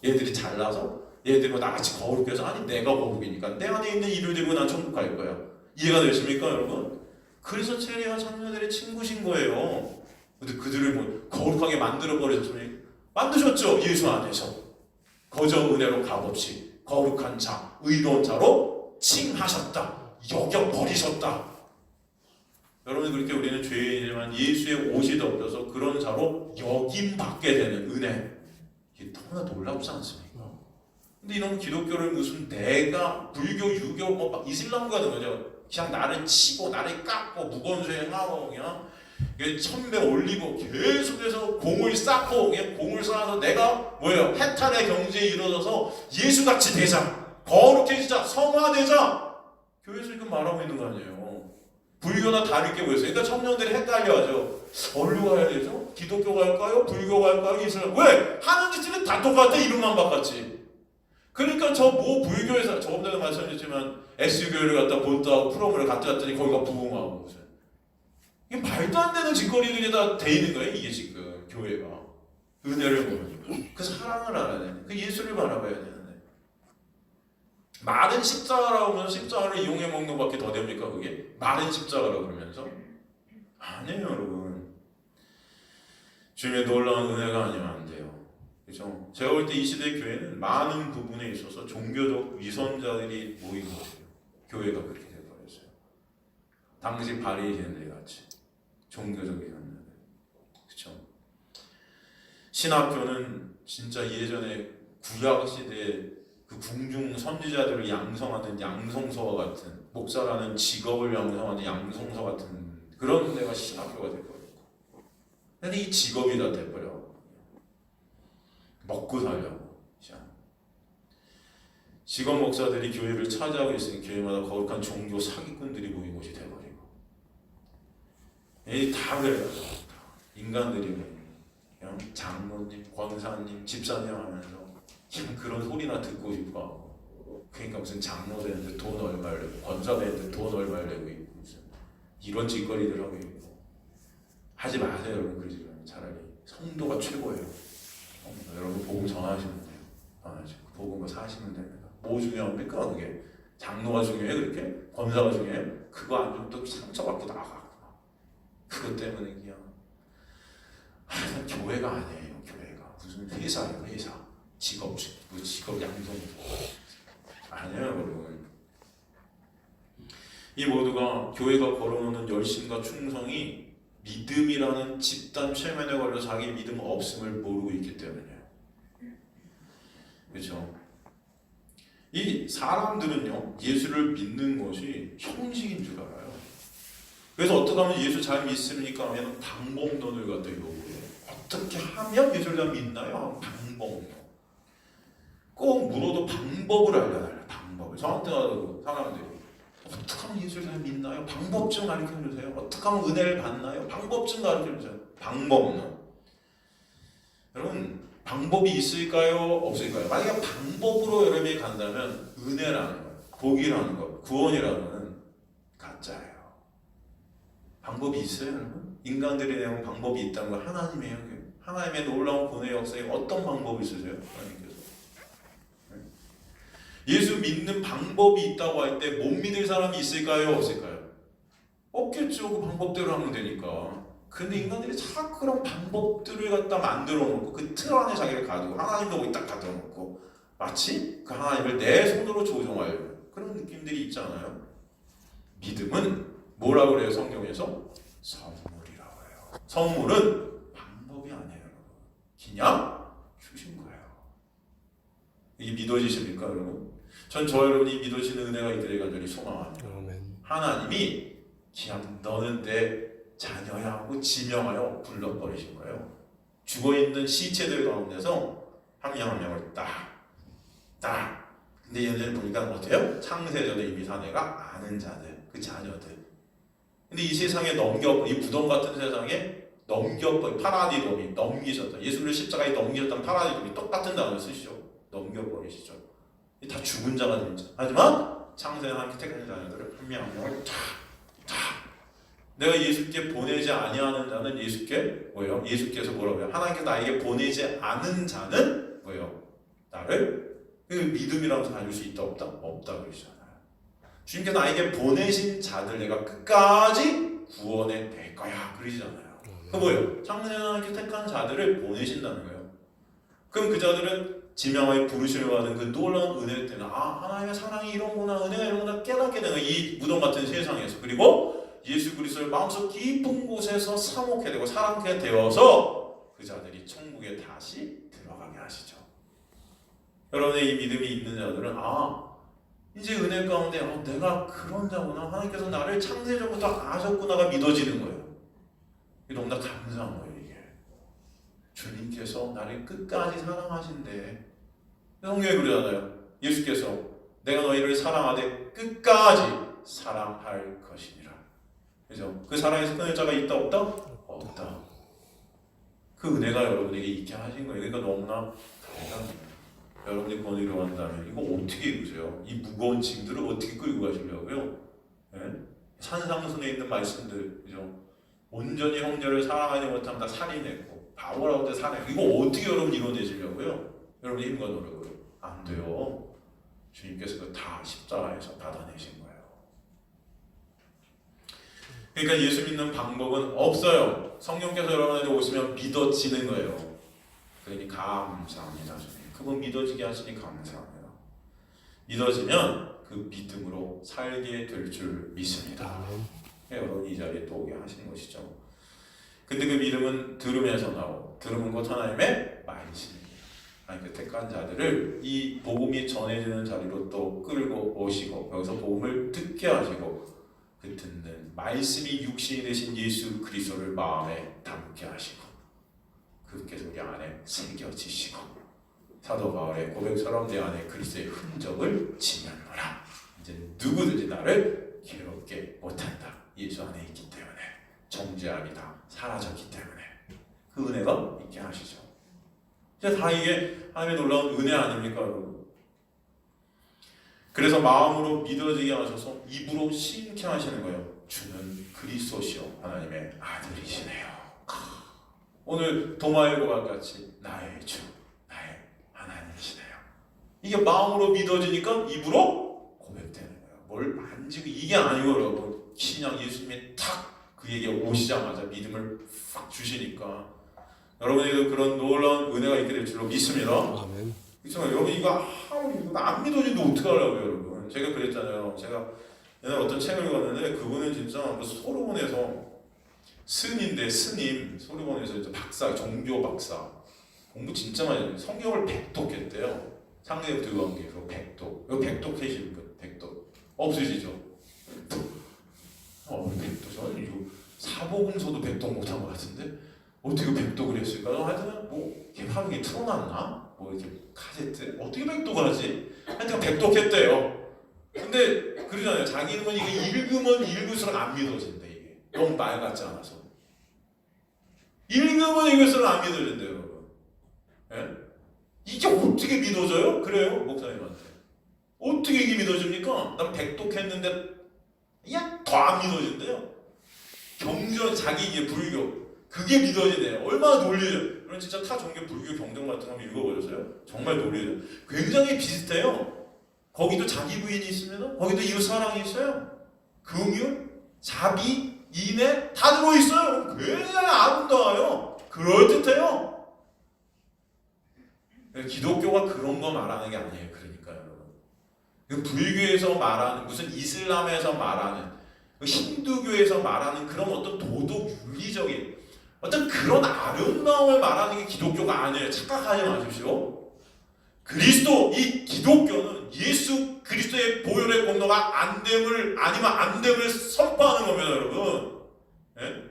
얘들이 잘나서 얘들이 뭐 나같이 거룩해서 아니 내가 거룩이니까 내 안에 있는 이를 데리고 난 천국 갈 거야. 이해가 되십니까 여러분? 그래서 세리와 창녀들의 친구신 거예요. 근데 그들을 뭐 거룩하게 만들어 버리셨으면 만드셨죠. 예수 안에서 거저 은혜로 값없이 거룩한 자, 의로운 자로 칭하셨다. 여겨버리셨다. 여러분 그렇게 우리는 죄인이지만 예수의 옷이 덮여서 그런 자로 여김받게 되는 은혜. 이게 너무나 놀랍지 않습니까? 근데 이런 기독교를 무슨 내가 불교, 유교, 뭐 이슬람 가는 거죠. 그냥 나를 치고 나를 깎고 무건수행하고 그냥 천배 올리고 계속해서 공을 쌓고 그냥 공을 쌓아서 내가 뭐예요? 해탈의 경지에 이르러서 예수같이 되자. 거룩해지자, 성화되자. 교회에서 지금 말하고 있는 거 아니에요. 불교나 다르게 보였어요. 그러니까 청년들이 헷갈려하죠. 어디로 가야 되죠? 기독교 갈까요? 불교 갈까요? 이슬람? 왜? 하는 짓은 다 똑같아. 이름만 바꿨지. 그러니까 저 뭐 불교에서 조금 전에 말씀드렸지만 S교회를 갖다 본떠하고 프로그램을 갖다 놨더니 거기가 부흥하고 무슨 이게 말도 안 되는 짓거리들이 다 돼 있는 거예요. 이게 지금 교회가 은혜를 모르니까 그 사랑을 알아야 되는 그 예수를 바라봐야 되는. 마른 십자가라고 하면서 십자가를 이용해 먹는 것밖에 더 됩니까? 그게 마른 십자가라고 그러면서 아니에요, 여러분. 주님의 놀라운 은혜가 아니면 안 돼요. 그렇죠? 제가 볼 때 이 시대 교회는 많은 부분에 있어서 종교적 위선자들이 모인 것이에요. 교회가 그렇게 돼버렸어요. 당시 바리새인들 같이 종교적 위선자들. 그렇죠? 신학교는 진짜 예전에 구약 시대에 그 궁중 선지자들을 양성하는 양성소와 같은, 목사라는 직업을 양성하는 양성소 같은 그런 데가 신학교가 돼버렸고, 근데 이 직업이 다 돼버려. 먹고 살려고. 직업 목사들이 교회를 차지하고 있으니 교회마다 거룩한 종교 사기꾼들이 모인 곳이 돼버리고, 이 다 그래요. 인간들이 그냥 장로님, 권사님, 집사님 하면서 그냥 그런 소리나 듣고 싶어 하고, 그러니까 무슨 장로 되는데 돈 얼마를 내고 권사 되는데 돈 얼마를 내고 있고 무슨 이런 짓거리들 하고 있고. 하지 마세요, 여러분. 그러지 마세요. 차라리 성도가 최고예요. 여러분 복음 전하시면 돼요. 전하시고 복음을 사시면 됩니다. 뭐 중요합니까? 그게 장로가 중요해? 그렇게? 권사가 중요해? 그거 안 주면 또 상처받고 나가. 그것 때문에 그냥 교회가 아니에요. 교회가 무슨 회사예요. 회사. 직업 양성 아니에요, 여러분. 이 모두가 교회가 걸어놓는 열심과 충성이 믿음이라는 집단 최면에 걸려 자기 믿음 없음을 모르고 있기 때문이에요. 그렇죠? 이 사람들은요, 예수를 믿는 것이 형식인 줄 알아요. 그래서 어떻게 하면 예수 잘 믿습니까? 하면 방법론을 갖다 요구해요. 어떻게 하면 예수를 잘 믿나요? 방법론. 꼭 물어도 방법을 알려달라요. 방법을. 저한테 가도 사람들이 어떻게 하면 예수를 잘 믿나요? 방법 좀 가르쳐주세요. 어떻게 하면 은혜를 받나요? 방법 좀 가르쳐주세요. 방법론. 여러분, 방법이 있을까요? 없을까요? 만약에 방법으로 여러분이 간다면 은혜라는 것, 복이라는 것, 구원이라는 건 가짜예요. 방법이 있어요, 여러분? 인간들이 내는 방법이 있다는 건 하나님이에요. 하나님의 놀라운 구원의 역사에 어떤 방법이 있으세요? 하나님께서. 예수 믿는 방법이 있다고 할 때 못 믿을 사람이 있을까요? 없을까요? 없겠죠. 그 방법대로 하면 되니까. 근데 인간들이 자꾸 그런 방법들을 갖다 만들어 놓고 그 틀 안에 자기를 가두고 하나님도 거기 딱 가둬 놓고 마치 그 하나님을 내 손으로 조종하려는 그런 느낌들이 있잖아요. 믿음은 뭐라고 그래요? 성경에서? 선물이라고 해요. 선물은 방법이 아니에요. 그냥 주신 거예요. 이게 믿어지십니까, 여러분? 전 저 여러분이 믿어지는 은혜가 있기를 간절히 소망합니다. 아멘. 하나님이 그냥 너는 내 자녀야 하고 지명하여 불러버리신 거예요. 죽어있는 시체들 가운데서 한 명 한 명을 딱. 근데 얘네들 보니까 어때요? 창세전에 이미 사내가 아는 자들, 그 자녀들. 근데 이 세상에 이 무덤 같은 세상에 파라디돔이 넘기셨다. 예수를 십자가에 넘기셨다는 파라디돔이 똑같은 단어를 쓰시죠. 넘겨버리시죠. 다 죽은 자가 됩니다. 하지만 창세에 하나님께 택하신 자녀들을 한 명 한 명을 내가 예수께 보내지 아니하는 자는 예수께 뭐예요? 예수께서 뭐라고 해요? 하나님께서 나에게 보내지 않은 자는 뭐예요? 나를 믿음이라고 가질 수 있다 없다? 없다 그러시잖아요. 주님께서 나에게 보내신 자들 내가 끝까지 구원해 낼 거야 그러시잖아요. 그 뭐예요? 창세에 하나님께 택한 자들을 보내신다는 거예요. 그럼 그 자들은 지명하여 부르심을 받은 그 놀라운 은혜 때문에 하나님의 사랑이 이런구나, 은혜가 이런구나 깨닫게 되는 이 무덤 같은 세상에서, 그리고 예수 그리스도를 마음속 깊은 곳에서 사모하게 되고 사랑하게 되어서 그 자들이 천국에 다시 들어가게 하시죠. 여러분의 이 믿음이 있는 자들은 이제 은혜 가운데 내가 그런 자구나, 하나님께서 나를 창세전부터 아셨구나가 믿어지는 거예요. 이게 너무나 감사한 거예요. 이게 주님께서 나를 끝까지 사랑하신대. 성경에 그러잖아요. 예수께서 내가 너희를 사랑하되 끝까지 사랑할 것이니라. 그죠? 그 사랑에서 끊을 자가 있다 없다? 없다. 그 은혜가 여러분에게 있게 하신 거예요. 그러니까 너무나 감사합니다. 여러분이 구원을 이루어간다면 이거 어떻게 이루세요? 이 무거운 짐들을 어떻게 끌고 가시려고요? 네? 산상순에 있는 말씀들, 그죠? 온전히 형제를 사랑하지 못하면 다 살인했고 바보라고 때 살인. 이거 어떻게 여러분 이뤄내시려고요? 여러분의 힘과 노력으로 안 돼요. 주님께서도 다 십자가에서 받아내신 거예요. 그러니까 예수 믿는 방법은 없어요. 성령께서 여러분한테 오시면 믿어지는 거예요. 그러니 감사합니다. 주님. 그분 믿어지게 하시니 감사합니다. 믿어지면 그 믿음으로 살게 될 줄 믿습니다. 여러분 이 자리에 또 오게 하시는 것이죠. 근데 그 믿음은 들으면서 나오고, 들으면 곧 하나님의 말씀입니다. 하나님 그 택한 자들을 이 복음이 전해지는 자리로 또 끌고 오시고, 여기서 복음을 듣게 하시고, 그 듣는 말씀이 육신이 되신 예수 그리스도를 마음에 담게 하시고, 그분께서 우리 안에 새겨지시고, 사도 바울의 고백처럼 내 안에 그리스도의 흔적을 지면노라. 이제 누구든지 나를 괴롭게 못한다. 예수 안에 있기 때문에, 정죄함이 다 사라졌기 때문에 그 은혜가 있게 하시죠. 다 이게 하나님의 놀라운 은혜 아닙니까, 여러분? 그래서 마음으로 믿어지게 하셔서 입으로 시인케 하시는 거예요. 주는 그리스도시요 하나님의 아들이시네요. 오늘 도마일고와 같이 나의 주, 나의 하나님이시네요. 이게 마음으로 믿어지니까 입으로 고백되는 거예요. 뭘 만지고 이게 아니고, 여러분, 신약 예수님이 탁 그에게 오시자마자 믿음을 팍 주시니까 여러분에게도 그런 놀라운 은혜가 있게 될 줄로 믿습니다. 아멘. 그렇죠? 여러분 이거 안 믿어지는데 어떡하려고요, 여러분? 제가 그랬잖아요. 제가 옛날에 어떤 책을 읽었는데 그분은 진짜 소로몬에서 스님인데 스님 소로몬에서 이제 박사, 종교 박사 공부 진짜 많이 했어요. 성경을 100독했대요. 창세기 들어간게로 100독. 이거 100독 해주는 거 100독 없으시죠? 100독 저는 이거 사복음서도 100독 못한 것 같은데 어떻게 100독을 했을까요? 하여튼 뭐 하루에 틀어놨나? 뭐 이렇게 카세트 어떻게 100독을 하지? 하여튼 100독 했대요. 근데 그러잖아요. 자기는 이거 읽으면 읽을수록 안 믿어진대. 이게 너무 말 같지 않아서 읽으면 읽을수록 안 믿어진대요, 여러분. 예? 이게 어떻게 믿어져요? 그래요, 목사님한테. 어떻게 이게 믿어집니까? 난 100독 했는데 그냥 더 안 믿어진대요. 경전 자기 이게 불교 그게 믿어지네요. 얼마나 논리죠. 그럼 진짜 타 종교 불교 경전 같은 거 한번 읽어보셨어요? 정말 논리죠. 굉장히 비슷해요. 거기도 자기 부인이 있습니다. 거기도 이웃 사랑이 있어요. 긍휼, 자비, 인애 다 들어있어요. 굉장히 아름다워요. 그럴듯해요. 기독교가 그런 거 말하는 게 아니에요. 그러니까 여러분, 불교에서 말하는 무슨 이슬람에서 말하는 힌두교에서 말하는 그런 어떤 도덕 윤리적인 어떤 그런 아름다움을 말하는 게 기독교가 아니에요. 착각하지 마십시오. 그리스도, 이 기독교는 예수 그리스도의 보혈의 공로가 안됨을 아니면 안됨을 선포하는 겁니다, 여러분. 예?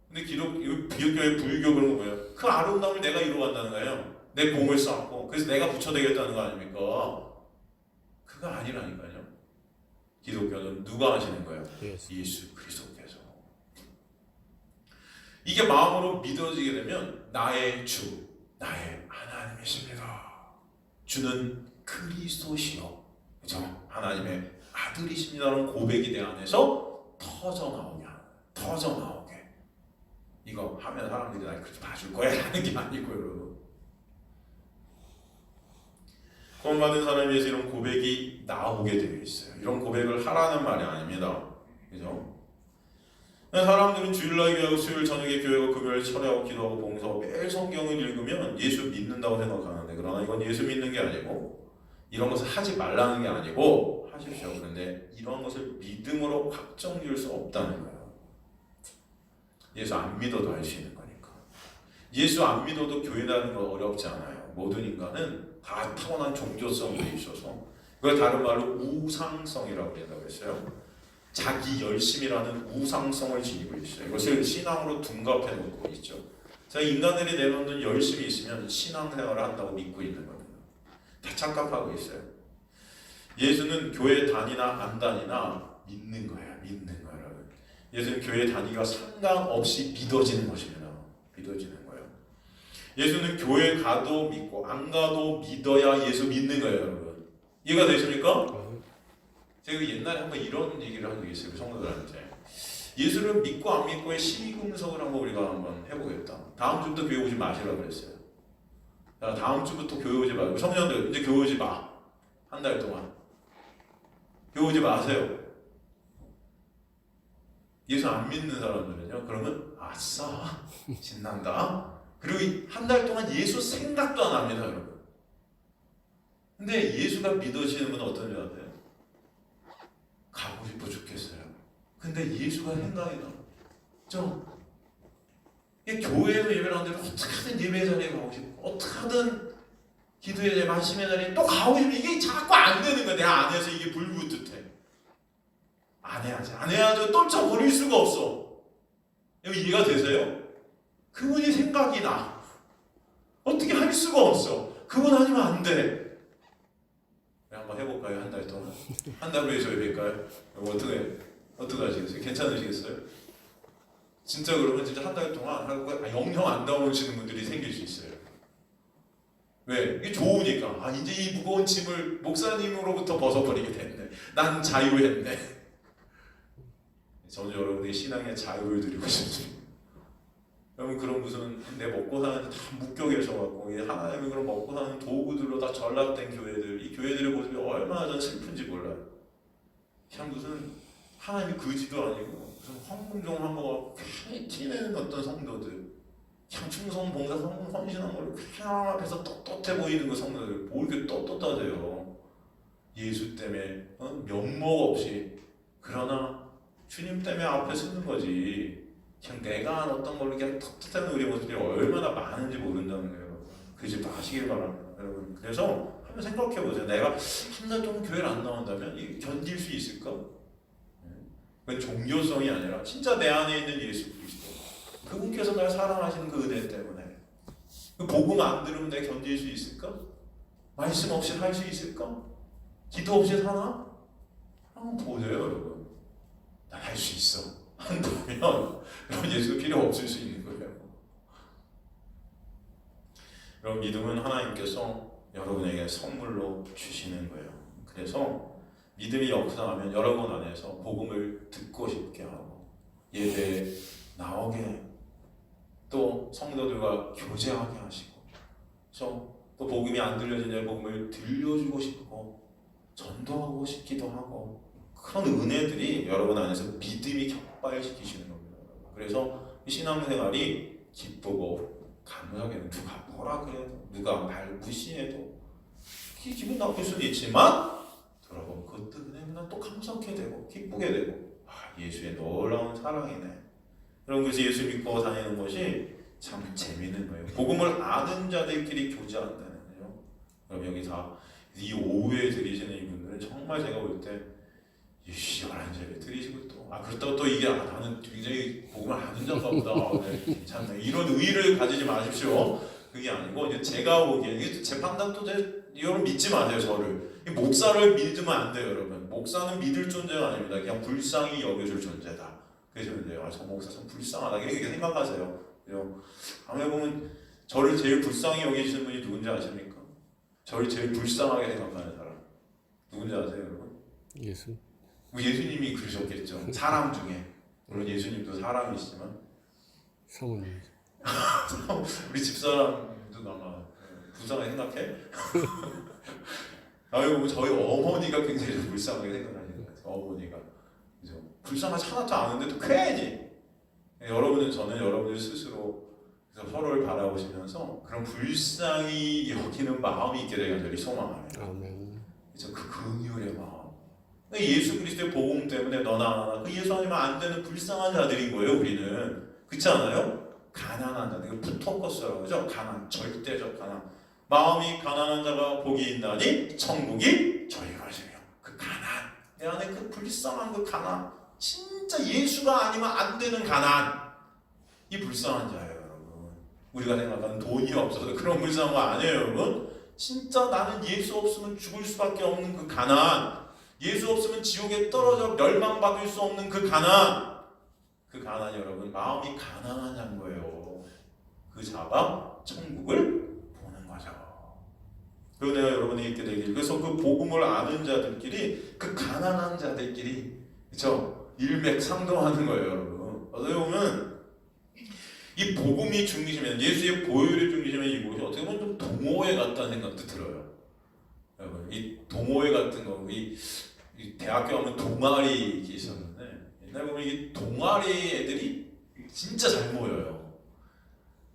근데 기독교의 불교 그런 거 뭐예요? 그 아름다움을 내가 이루어간다는 거예요. 내 공을 쌓고 그래서 내가 부처되겠다는 거 아닙니까? 그거 아니라니까요. 기독교는 누가 하시는 거예요? 예수 그리스도께서. 이게 마음으로 믿어지게 되면 나의 주, 나의 하나님이십니다. 주는 그리스도시요, 그죠? 하나님의 아들이십니다라는 고백이 내 안에서 터져 나오게. 이거 하면 사람들이 날 그렇게 봐줄 거야 하는 게 아니고요, 여러분. 구원받은 사람에 위해서 이런 고백이 나오게 되어 있어요. 이런 고백을 하라는 말이 아닙니다, 그죠? 사람들은 주일날 교회하고 수요일 저녁에 교회하고 금요일 철회하고 기도하고 봉사하고 매일 성경을 읽으면 예수 믿는다고 생각하는데, 그러나 이건 예수 믿는 게 아니고 이런 것을 하지 말라는 게 아니고 하십시오. 그런데 이런 것을 믿음으로 확정 지을 수 없다는 거예요. 예수 안 믿어도 할 수 있는 거니까. 예수 안 믿어도 교회 다니는 거 어렵지 않아요. 모든 인간은 다 타고난 종교성이 있어서 그걸 다른 말로 우상성이라고 한다고 했어요. 자기 열심이라는 우상성을 지니고 있어요. 이것을 신앙으로 둔갑해 놓고 있죠. 자, 인간들이 내놓는 열심이 있으면 신앙생활을 한다고 믿고 있는 겁니다. 다 착각하고 있어요. 예수는 교회 다니나 안 다니나 믿는 거예요. 여러분. 예수는 교회 다니기가 상관없이 믿어지는 것입니다. 믿어지는 거예요. 예수는 교회 가도 믿고 안 가도 믿어야 예수 믿는 거예요, 여러분. 이해가 되십니까? 제가 옛날에 한번 이런 얘기를 한 적이 있어요. 성도들한테. 예수를 믿고 안 믿고의 시금석을 한번 우리가 한번 해보겠다. 다음 주부터 교회 오지 마시라고 그랬어요. 야, 다음 주부터 교회 오지 말고 성년들 이제 교회 오지 마. 한 달 동안. 배우지 마세요. 예수 안 믿는 사람들은요, 그러면 아싸 신난다. 그리고 한 달 동안 예수 생각도 안 합니다, 여러분. 근데 예수가 믿으시는 분은 어떤 줄 아세요? 가고 싶어 죽겠어요. 근데 예수가 생각이 나. 교회에서 예배를 하는데 어떻게든 예배 자리에 가고 싶고, 어떻게든 기도의 자리에, 말씀의 자리에 또 가고 싶고, 이게 자꾸 안 되는 거야. 내 안에서 이게 불붙듯해. 안 해야죠. 떨쳐버릴 수가 없어. 여기 이해가 되세요? 그분이 생각이 나. 어떻게 할 수가 없어. 그분 아니면 안 돼. 한번 해볼까요? 한 달 동안. 한 달로 해서 예배일까요? 어떻게 하시겠어요? 괜찮으시겠어요? 진짜 그러면 진짜 한 달 동안 하고 영영 안 나오시는 분들이 생길 수 있어요. 왜? 이게 좋으니까. 이제 이 무거운 짐을 목사님으로부터 벗어버리게 됐네. 난 자유했네. 저는 여러분에게 신앙의 자유를 드리고 싶습니다. 여러분, 그런 무슨 내 먹고 사는데 다 묶여 계셔갖고 하나님의 그런 먹고 사는 도구들로 다 전락된 교회들, 이 교회들의 모습이 얼마나 전 슬픈지 몰라요. 그냥 무슨 하나님이 그지도 아니고 무슨 헌금종한 거 괜히 티내는 어떤 성도들, 그냥 충성 봉사 헌신한 걸로 그냥 앞에서 떳떳해 보이는 그 성도들, 뭐 이렇게 떳떳하대요. 예수 때문에 면목 없이. 그러나 주님 때문에 앞에 서는 거지. 그냥 내가 한 어떤 걸로 그냥 떳떳한 우리 모습이 얼마나 많은지 모른다는 거예요. 그러지 마시길 바랍니다, 여러분. 그래서 한번 생각해 보세요. 내가 한 달 동안 교회를 안 나온다면 견딜 수 있을까? 그건 종교성이 아니라 진짜 내 안에 있는 예수 그리스도, 그분께서 날 사랑하시는 그 은혜 때문에. 그 복음 안 들으면 내가 견딜 수 있을까? 말씀 없이 할 수 있을까? 기도 없이 사나? 한번 보세요, 여러분. 난 할 수 있어. 한다면 그럼 예수 필요 없을 수 있는 거예요. 그럼 믿음은 하나님께서 여러분에게 선물로 주시는 거예요. 그래서 믿음이 역사하면 여러분 안에서 복음을 듣고 싶게 하고, 예배에 나오게, 또 성도들과 교제하게 하시고, 또 복음이 안 들려진 복음을 들려주고 싶고 전도하고 싶기도 하고, 그런 은혜들이 여러분 안에서 믿음이 격발시키시는 겁니다. 그래서 신앙생활이 기쁘고 감사하게, 누가 뭐라 그래도, 누가 말 무시해도 기분 나쁠 수도 있지만 돌아보면 그것도 은혜구나, 또 감사하게 되고 기쁘게 되고, 예수의 놀라운 사랑이네. 그래서 예수 믿고 다니는 것이 참 재미있는 거예요. 복음을 아는 자들끼리 교제한다는 거예요. 그럼 여기 다 이 오후에 들으시는 이분들은 정말 제가 볼 때 11시에 들으시고 그렇다고 또 이게 나는 굉장히 복음을 아는 자인가 보다, 네, 괜찮네, 이런 의의를 가지지 마십시오. 그게 아니고 이제 제가 보기에 제 판단도 여러분 믿지 마세요. 저를 목사를 믿으면 안 돼요, 여러분. 목사는 믿을 존재가 아닙니다. 그냥 불쌍히 여겨줄 존재다. 그러시면 돼요. 저 목사 참 불쌍하다, 이렇게 생각하세요. 다음에 보면 저를 제일 불쌍히 여기시는 분이 누군지 아십니까? 저를 제일 불쌍하게 생각하는 사람 누군지 아세요, 여러분? 예수. 예수님이 그러셨겠죠. 사람 중에. 물론 예수님도 사람이시지만 사모님. 우리 집사람도 아마 불쌍하게 생각해? 보면 저희 어머니가 굉장히 좀 불쌍하게 생각하시는 것 같아요. 어머니가. 그죠? 불쌍하지 하나도 않은데도 괜히. 저는 여러분들 스스로 서로를 바라보시면서 그런 불쌍히 여기는 마음이 있게 되길 저희 소망합니다. 아멘. 그래서 그 긍휼의 마음. 예수 그리스도의 복음 때문에 너나 그 예수 아니면 안 되는 불쌍한 자들인 거예요, 우리는. 그렇지 않아요? 가난한 자들, 푸토커스라고 하죠. 가난, 절대적 가난. 마음이 가난한 자가 복이 있나니 천국이 저희 것이며. 그 가난, 내 안에 그 불쌍한 그 가난, 진짜 예수가 아니면 안 되는 가난, 이 불쌍한 자예요, 여러분. 우리가 생각하는 돈이 없어서 그런 불쌍한 거 아니에요, 여러분. 진짜 나는 예수 없으면 죽을 수밖에 없는 그 가난, 예수 없으면 지옥에 떨어져 멸망받을 수 없는 그 가난, 그 가난이 여러분 마음이 가난한 자인 거예요. 그 자가 천국을 보는 거죠. 그리고 내가 여러분이 있게 되길, 그래서 그 복음을 아는 자들끼리, 그 가난한 자들끼리, 그렇죠? 일맥상통하는 거예요, 여러분. 어떻게 보면 이 복음이 중심이면, 예수의 보혈이 중심이면 이곳이 어떻게 보면 좀 동호회 같다는 생각도 들어요. 여러분, 이 동호회 같은 거, 이 대학교 가면 동아리 있었는데 옛날 보면 이 동아리 애들이 진짜 잘 모여요.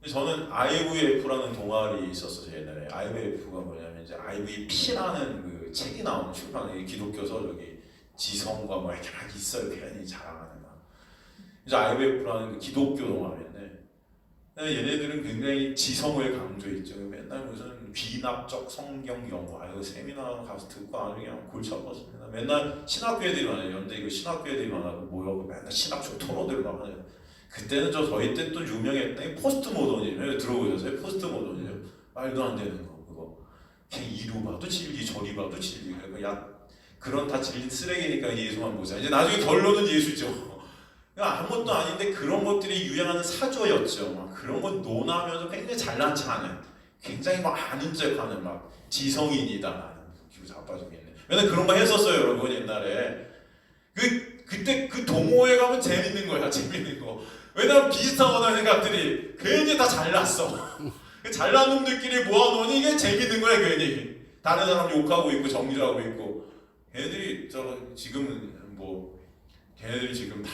저는 IVF라는 동아리 있었어요. 옛날에 IVF가 뭐냐면 이제 IVP라는 그 책이 나오는 출판에 기독교서 저기 지성과 뭐 이렇게 막 있어요. 괜히 자랑하는 막. 이제 IVF라는 그 기독교 동아리인데 얘네들은 굉장히 지성을 강조했죠. 맨날 무슨 비납적 성경 연구, 세미나 가서 듣고 아주 그냥 골치 아팠습니다. 맨날 신학교 애들이 많아요. 연대 이거 신학교 애들이 많아서 모여서 맨날 신학적 토론들을 막 하는. 그때는 저희 때 또 유명했던 게 포스트 모더니즘 들어보셨어요? 포스트 모더니즘 말도 안 되는 거 그거. 그냥 이루 봐도 진리, 저리 봐도 진리. 야 그런 다 진리 쓰레기니까 예수만 보자. 이제 나중에 결론은 예수죠. 아무것도 아닌데 그런 것들이 유행하는 사조였죠. 막 그런 거 논하면서 굉장히 잘난 척하는, 굉장히 막 아는 척하는 막 지성인이다 나는 기분 자빠지겠네. 맨날 그런 거 했었어요, 여러분 옛날에. 그때 그 동호회 가면 재밌는 거야, 재밌는 거. 왜냐면 비슷하거나 생각들이 괜히 다 잘났어. 잘난 놈들끼리 모아놓으니 이게 재밌는 거야 괜히. 다른 사람 욕하고 있고 정죄하고 있고. 걔네들이 지금은 뭐. 걔네들이 지금 다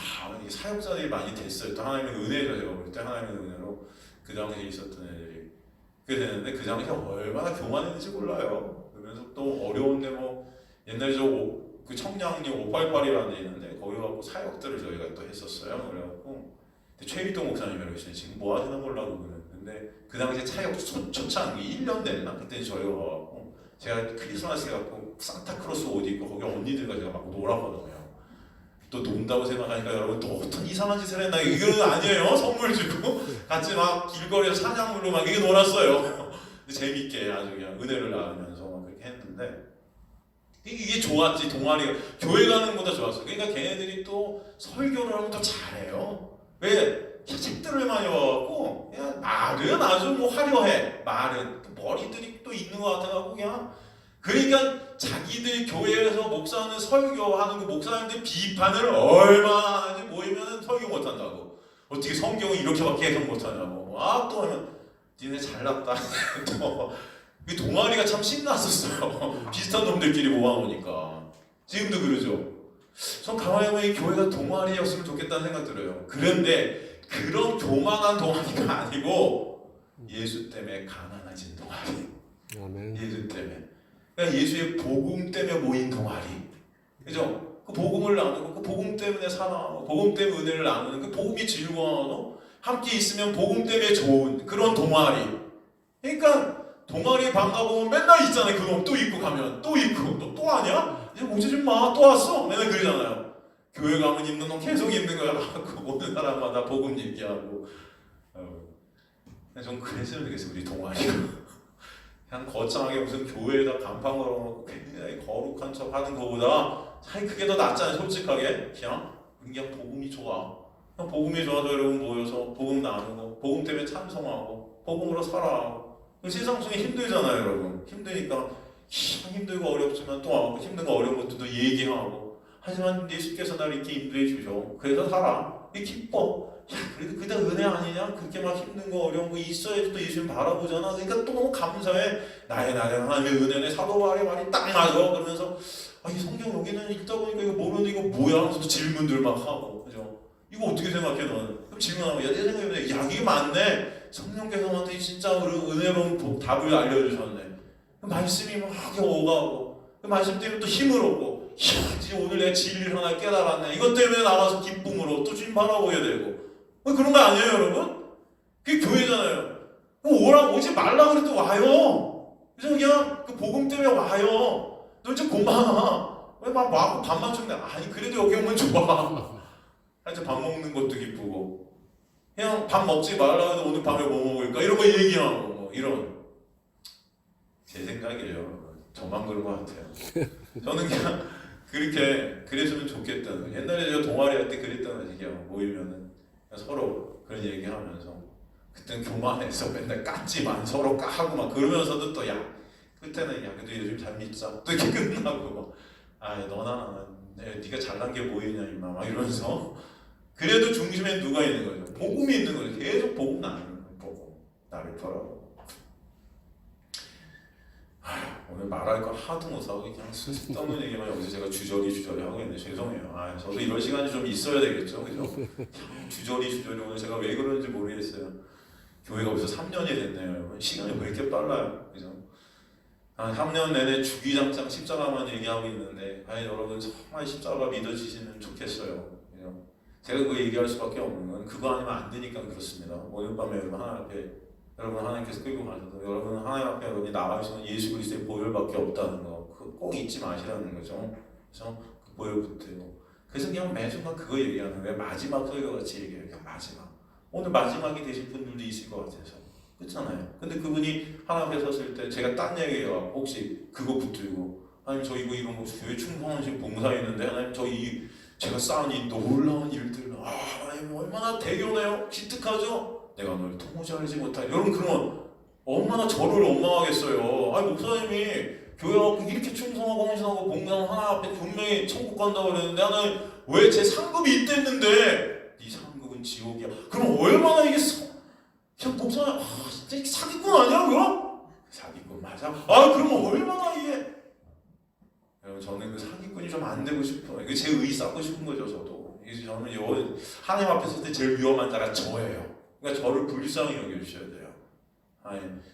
사역자들이 많이 됐어요. 또 하나님의 은혜죠. 제가 볼 때 하나님의 은혜로 그 당시에 있었던 애들이 그게 되는데 그 당시에 얼마나 교만했는지 몰라요. 그러면서 또 어려운데 뭐 옛날에 그 청량리 588이라는 데 있는데 거기 가고 사역들을 저희가 또 했었어요. 그래갖고 최일동 목사님이라고 계시는데 지금 뭐 하시나 몰라 그거는. 근데 그 당시에 사역 초창기 1년 됐나? 그때 저희가 가갖고 제가 크리스마스 갖고 산타크로스 옷 입고 거기 언니들과 제가 막 놀았거든요. 또 논다고 생각하니까 여러분 또 어떤 이상한 짓을 했나. 이건 아니에요. 선물 주고 같이 막 길거리에서 사냥물로 막 이게 놀았어요. 재밌게 아주 그냥 은혜를 나누면서 그렇게 했는데 이게 좋았지. 동아리가 교회 가는 것보다 좋았어. 그러니까 걔네들이 또 설교를 하면 더 잘해요. 왜? 책들을 많이 와갖고 그냥 말은 아주 뭐 화려해. 말은 머리들이 또 있는 것 같아갖고 그냥 그러니까 자기들 교회에서 목사는 설교하는 그 목사님들 비판을 얼마나 하는지 모이면 설교 못한다고. 어떻게 성경을 이렇게밖에 해석 못하냐고. 또 하면 니네 잘났다. 또 그 동아리가 참 신났었어요. 비슷한 놈들끼리 모아놓으니까. 지금도 그러죠. 전 가만히 보면 이 교회가 동아리였으면 좋겠다는 생각 들어요. 그런데 그런 교만한 동아리가 아니고 예수 때문에 가난해진 동아리. 아멘. 예수 때문에. 그러니까 예수의 복음 때문에 모인 동아리, 그죠? 그 복음을 나누고 그 복음 때문에 살아가고 복음 때문에 은혜를 나누는 그 복음이 즐거워하고 함께 있으면 복음 때문에 좋은 그런 동아리. 그러니까 동아리 방 가보면 맨날 있잖아요. 그놈 또 있고 가면 또 있고 또 아니야? 이제 오지 좀 마. 또 왔어. 맨날 그러잖아요. 교회 가면 있는 놈 계속 있는 거야. 오는 사람마다 복음 얘기하고. 전 그랬으면 좋겠어요. 우리 동아리가. 그냥 거창하게 무슨 교회에다 간판 걸어놓고 굉장히 거룩한 척 하는 것보다 차라리 그게 더 낫잖아요. 솔직하게 그냥 복음이 좋아. 그냥 복음이 좋아서 여러분 모여서 복음 나누고 복음 때문에 찬송하고 복음으로 살아가고. 세상 속에 힘들잖아요, 여러분. 힘드니까 힘들고 어렵지만 또 와갖고 힘든 거 어려운 것도 얘기하고. 하지만 예수께서 나를 이렇게 인도해 주셔. 그래서 살아. 이게 기뻐. 야, 그래도 그게 은혜 아니냐? 그렇게 막 힘든 거 어려운 거 있어야지 또 예수님 바라보잖아. 그러니까 또 너무 감사해. 나의 하나님의 은혜네. 사도 바울의 말이 딱 맞아. 그러면서 이 성경 여기는 읽다 보니까 이거 모르는데 이거 뭐야? 하면서 질문들 막 하고, 그죠? 이거 어떻게 생각해 너는? 그럼 질문하고 내 생각에 이게 맞네. 성령께서 나한테 진짜 은혜로운 답을 알려주셨네. 그 말씀이 막 오가고 그 말씀 때문에 또 힘을 얻고 지금 오늘 내 진리를 하나 깨달았네. 이것 때문에 나와서 기쁨으로 또 주님 바라보게 되고. 그런 거 아니에요, 여러분? 그게 교회잖아요. 오지 말라 그래도 와요. 그래서 그냥 그 복음 때문에 와요. 너 이제 고마워. 왜 막 와고 밥 맞춘다. 아니 그래도 여기 오면 좋아. 하여튼 밥 먹는 것도 기쁘고. 그냥 밥 먹지 말라 해도 오늘 밤에 뭐 먹을까? 이런 거 얘기하고 뭐 이런. 제 생각이에요. 저만 그런 것 같아요. 저는 그냥 그렇게 그랬으면 좋겠다는. 옛날에 저 동아리 할 때 그랬다는 얘기야. 모이면은 서로 그런 얘기하면서 그때는 교만해서 맨날 깠지만 서로 까고 막 그러면서도 또 끝에는 그래도 요즘 잘 믿자 또 이렇게 끝나고 너나 네가 잘난 게 뭐이냐 임마 막 이러면서. 그래도 중심에 누가 있는 거죠? 복음이 있는 거죠. 계속 복음 나누는 거고 나를 보라고. 오늘 오늘 말할 거 하도 못하고 그냥 쓸데없는 얘기만 여기서 제가 주저리 하고 있는데 죄송해요. 저도 이런 시간이 좀 있어야 되겠죠, 그죠? 주저리 오늘 제가 왜 그러는지 모르겠어요. 교회가 벌써 3년이 됐네요, 여러분. 시간이 왜 이렇게 빨라요, 그죠? 3년 내내 주기장창 십자가만 얘기하고 있는데, 여러분 정말 십자가가 믿어지시면 좋겠어요, 그죠? 제가 그 얘기할 수밖에 없는 건 그거 아니면 안 되니까 그렇습니다. 오늘 밤에 여러분 하나님 앞에 여러분 하나님께서 끌고 가셔도 여러분 하나님 앞에 여러분이 나가시는 예수 그리스도의 보혈밖에 없다는 거 꼭 잊지 마시라는 거죠. 그래서 그 보혈 붙들고 그래서 그냥 매순간 그거 얘기하는 거예요. 마지막 설교 같이 얘기해요. 그냥 마지막. 오늘 마지막이 되실 분들도 있을 것 같아서 그렇잖아요. 근데 그분이 하나님 앞에 섰을 때 제가 딴 얘기해요. 혹시 그거 붙들고 하나님 저 이런 거 교회 충성하신 봉사 있는데 하나님 제가 쌓은 이 놀라운 일들 하나님 얼마나 대견해요. 기특하죠. 내가 널 통호지 알지 못하게 여러분 그러면 얼마나 저를 원망하겠어요. 목사님이 교회 앞에 이렇게 충성하고 헌신하고 봉사하고 하나 앞에 분명히 천국 간다고 그랬는데 하나님 왜 제 상급이 이때였는데 네 상급은 지옥이야. 그럼 얼마나 이게 그냥 목사님 진짜 이게 사기꾼 아니야 그럼? 사기꾼 맞아? 그러면 얼마나 이게 여러분 저는 그 사기꾼이 좀 안 되고 싶어요. 이게 제 의 쌓고 싶은 거죠 저도. 그래서 저는 하나님 앞에 설 때 제일 위험한 자가 저예요. 그러니까 저를 불쌍히 여겨주셔야 돼요.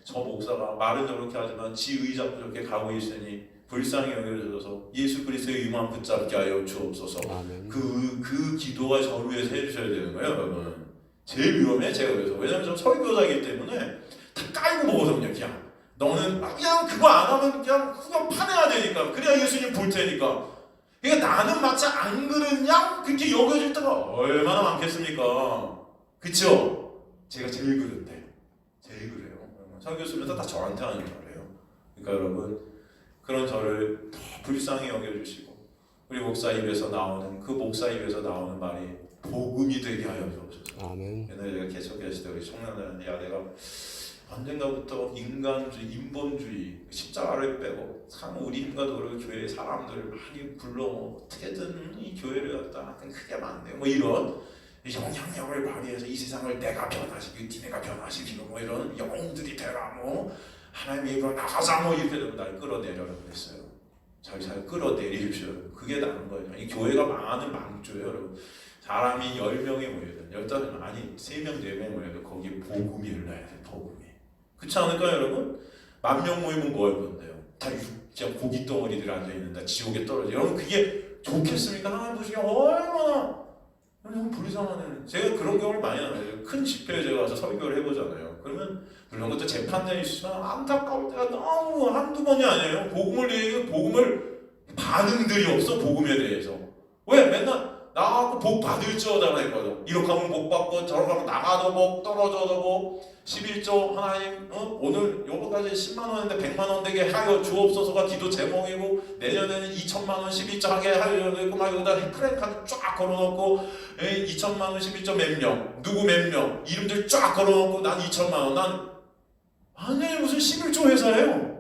저 목사가 말은 저렇게 하지만 지 의 잡고 저렇게 가고 있으니 불쌍히 여겨주셔서 예수 그리스도의 의만 붙잡게 하여 주옵소서. 그 기도가 저를 위해서 해주셔야 되는 거예요 여러분. 제일 위험해 제가 그래서. 왜냐면 저 설교자이기 때문에 다 깔고 보거든요. 그냥 너는 그냥 그거 안 하면 그냥 파내야 되니까. 그래야 예수님 볼 테니까. 그러니까 나는 마치 안 그랬냐? 그렇게 여겨질 때가 얼마나 많겠습니까? 그쵸? 제가 제일 그런데 제일 그래요. 설교 쓰면서 다 저한테 하는 말이에요. 그러니까 여러분 그런 저를 더 불쌍히 여겨주시고 우리 목사 입에서 나오는 그 목사 입에서 나오는 말이 복음이 되게 하여 주옵소서. 아멘. 옛날에 제가 개척했을 때 우리 청년들한테 내가 언젠가부터 인간주의, 인본주의, 십자가를 빼고 참 우리 힘과 노력을 교회 사람들을 많이 불러 어떻게든 이 교회를 갖다 크게 만들고 이런 영향력을 발휘해서 이 세상을 내가 변화시키고 니네가 변화시키고 이런 영웅들이 되라 하나님의 입으로 나가자 이렇게 되면 날 끌어내려라 그랬어요. 잘 끌어내리십시오. 그게 나은 거예요. 이 교회가 망하는 망조예요 여러분. 사람이 10명이 모여든 15명 아니 3명 4명 모여도 거기에 복음이 흘러야 돼. 복음이. 그렇지 않을까요 여러분? 10,000명 모이면 뭐 할 건데요? 다 그냥 고기 덩어리들 앉아있는다 지옥에 떨어져. 여러분 그게 좋겠습니까? 하나님 보시기에 얼마나 여러분 불쌍하네. 제가 그런 경우를 많이 나요. 큰 집회에 제가 가서 설교를 해보잖아요. 그러면 물론 그것도 재판장이 있으면 안타까울 때가 너무 한두 번이 아니에요. 복음을 반응들이 없어 복음에 대해서. 왜? 맨날 나가고 복 받을지어다 했거든. 이렇게 하면 복 받고 저렇게 하면 나가도 복 떨어져도 복 11조 하나님 오늘 요거까지 10만원 했는데 100만원 되게 하여 주옵소서가 기도 제목이고 내년에는 2천만원 11조 하게 하려고 했고 막 여기다 크랭카드 쫙 걸어놓고 2천만원 11조 몇 명 누구 몇 명 이름들 쫙 걸어놓고 난 2천만원 난 아니 무슨 11조 회사예요.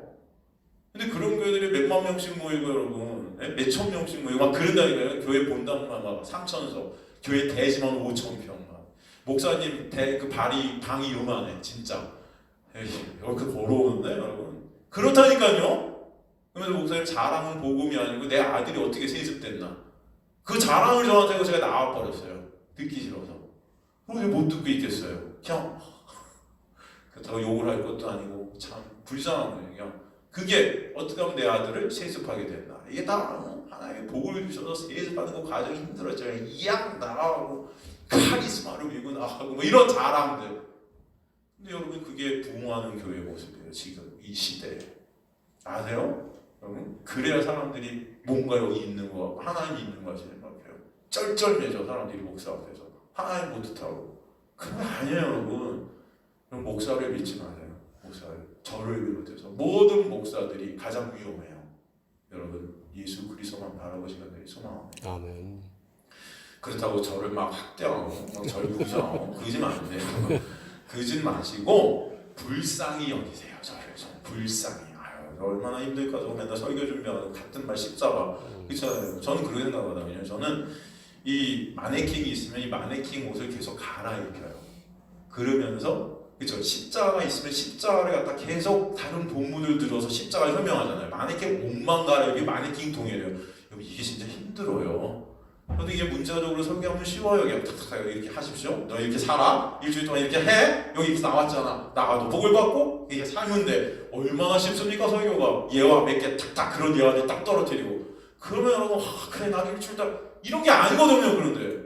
근데 그런 교회들이 몇만 명씩 모이고 여러분 몇천 명씩 모이고 막 그런다니까요. 교회 본당만 막 3,000석 교회 대지만 5,000평 목사님 그 방이 요만해 진짜. 이렇게 걸어오는데 여러분 그렇다니까요. 그러면서 목사님 자랑은 복음이 아니고 내 아들이 어떻게 세습됐나 그 자랑을 저한테 제가 나와버렸어요. 듣기 싫어서. 그럼 못 듣고 있겠어요. 그냥 그렇다고 욕을 할 것도 아니고 참 불쌍한 거예요. 그냥 그게 어떻게 하면 내 아들을 세습하게 된다. 이게 다 하나님의 복을 주셔서 세습하는 거 과정이 힘들었잖아요. 이양 나가고 카리스마를 밀고 나가고 이런 자랑들. 근데 여러분 그게 부흥하는 교회의 모습이에요. 지금 이 시대에. 아세요? 여러분 그래야 사람들이 뭔가 여기 있는 거 하나님 있는 거 생각해요. 쩔쩔매져 사람들이 목사 앞에서 하나님 못 듣다고. 그건 아니에요 여러분. 그럼 목사를 믿지 마세요. 목사를 저를 비롯해서 모든 목사들이 가장 위험해요. 여러분 예수 그리스도만 바라보시는 소망합니다. 아멘. 그렇다고 저를 막 학대하고 막 저를 무시하고 그러지면 안 돼요. 그러지 마시고 불쌍히 여기세요. 저를 좀 불쌍히. 얼마나 힘들까. 저 맨날 설교 준비하고 같은 말 십자가. 그렇잖아요. 저는 그렇게 생각하거든요. 저는 이 마네킹이 있으면 이 마네킹 옷을 계속 갈아입혀요. 그러면서 그렇죠? 십자가가 있으면 십자가를 갖다 계속 다른 본문을 들어서 십자가를 설명하잖아요. 만약에 옷만 가리고 마네킹 통일해요. 여러분 이게 진짜 힘들어요. 근데 이게 문자적으로 설계하면 쉬워요. 그냥 탁탁 이렇게 하십시오. 너 이렇게 살아. 일주일 동안 이렇게 해. 여기 이렇게 나왔잖아. 나가도 복을 받고 이게 살면 돼. 얼마나 쉽습니까 설교가. 예화 몇 개 탁탁 그런 예화들 딱 떨어뜨리고. 그러면 여러분 그래 나 일주일 동안 이런 게 아니거든요. 그런데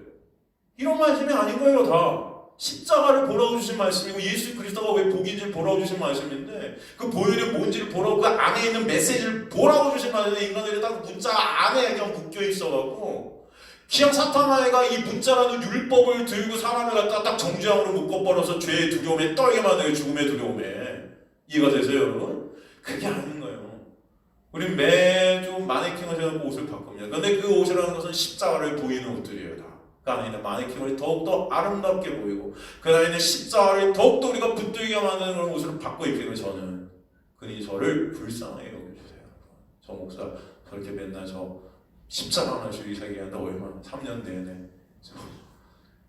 이런 말씀이 아닌 거예요 다. 십자가를 보라고 주신 말씀이고 예수 그리스도가 왜 복인지를 보라고 주신 말씀인데 그 보혈이 뭔지를 보라고 그 안에 있는 메시지를 보라고 주신 말씀인데 인간들이 딱 문자 안에 그냥 묶여 있어갖고 그냥 사탄아이가 이 문자라는 율법을 들고 사람을 갖다 딱 정죄함으로 묶어버려서 죄의 두려움에 떨게 만들고 죽음의 두려움에 이해가 되세요 여러분? 그게 아닌 거예요. 우린 매주 마네킹을 해갖고 옷을 바꿉니다. 근데 그 옷이라는 것은 십자가를 보이는 옷들이에요 다. 그 안에 있는 마네킹을 더욱더 아름답게 보이고 그 안에 있는 십자가를 더욱더 우리가 붙들게 만드는 그런 옷을 바꿔 입히는 저는 그니 저를 불쌍하게 여겨주세요. 저 목사 저렇게 맨날 저 십자가만 주의 세계한다 얼마나 3년 내내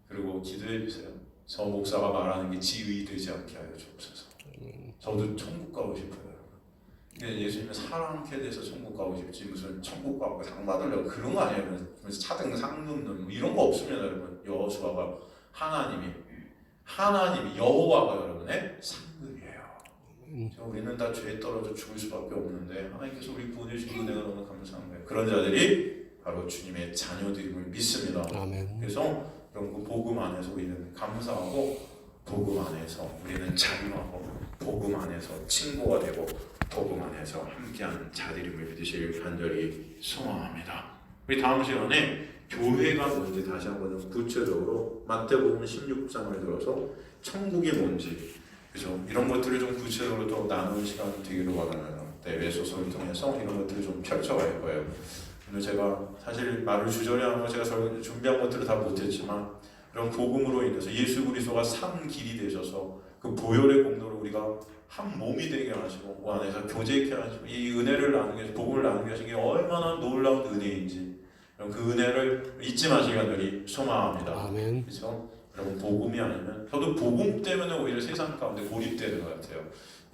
그리고 기도해 주세요. 저 목사가 말하는 게 지의 되지 않게 하여 주옵소서. 저도 천국 가고 싶어요. 근데 예수님은 사람께 대해서 천국 가고 싶지 무슨 천국 가고 상 받으려고 그런 거 아니에요. 그래서 차등 상금론 뭐 이런 거 없으면 여러분 여호수아가 하나님이 여호와가 여러분의 상급이에요. 우리는 다 죄에 떨어져 죽을 수밖에 없는데 하나님께서 우리 구원해 주신 은혜가 너무 감사한 거예요. 그런 자들이 바로 주님의 자녀들임을 믿습니다. 아멘. 그래서 그런 그 복음 안에서 우리는 감사하고 복음 안에서 우리는 자유하고 복음 안에서 친구가 되고 복음 안에서 함께하는 자들임을 믿으실 간절히 소망합니다. 우리 다음 시간에 교회가 뭔지 다시 한번 구체적으로 마태복음 16장을 들어서 천국이 뭔지 그죠? 이런 것들을 좀 구체적으로 또 나누는 시간이 되기를 원하는 에베소서를 통해서 이런 것들을 좀 펼쳐갈 거예요. 오늘 제가 사실 말을 주저리 하는 거 제가 준비한 것들을 다 못했지만 이런 복음으로 인해서 예수 그리스도가 산 길이 되셔서 그 보혈의 공로로 우리가 한 몸이 되게 하시고 그 안에서 교제케 하시고 이 은혜를 나누게 하시고 복음을 나누게 하신 게 얼마나 놀라운 은혜인지 그 은혜를 잊지 마시기 간절히 소망합니다. 아멘. 그래서 여러분 복음이 아니면 저도 복음 때문에 오히려 세상 가운데 고립되는 것 같아요.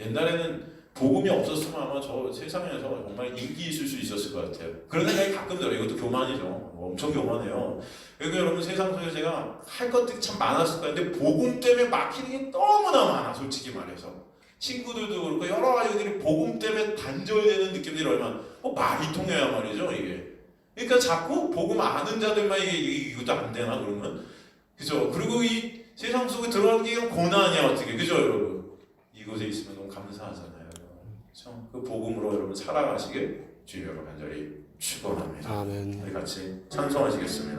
옛날에는 복음이 없었으면 아마 저 세상에서 정말 인기 있을 수 있었을 것 같아요. 그런 생각이 가끔 들어요. 이것도 교만이죠. 엄청 교만해요. 그러니까 여러분 세상 속에 제가 할 것들이 참 많았을 거예요. 근데 복음 때문에 막히는 게 너무나 많아. 솔직히 말해서 친구들도 그렇고 여러 가지들이 복음 때문에 단절되는 느낌들이 얼마나 말이 통해야 말이죠 이게. 그러니까 자꾸 복음 아는 자들만 이것도 안 되나 그러면 그죠? 그리고 이 세상 속에 들어가는 게 고난이야 어떻게 그죠 여러분? 이곳에 있으면 너무 감사하잖아요. 그렇죠? 그 복음으로 여러분 살아가시길 주여 간절히 축원합니다. 아멘. 우리 같이 찬송하시겠습니다.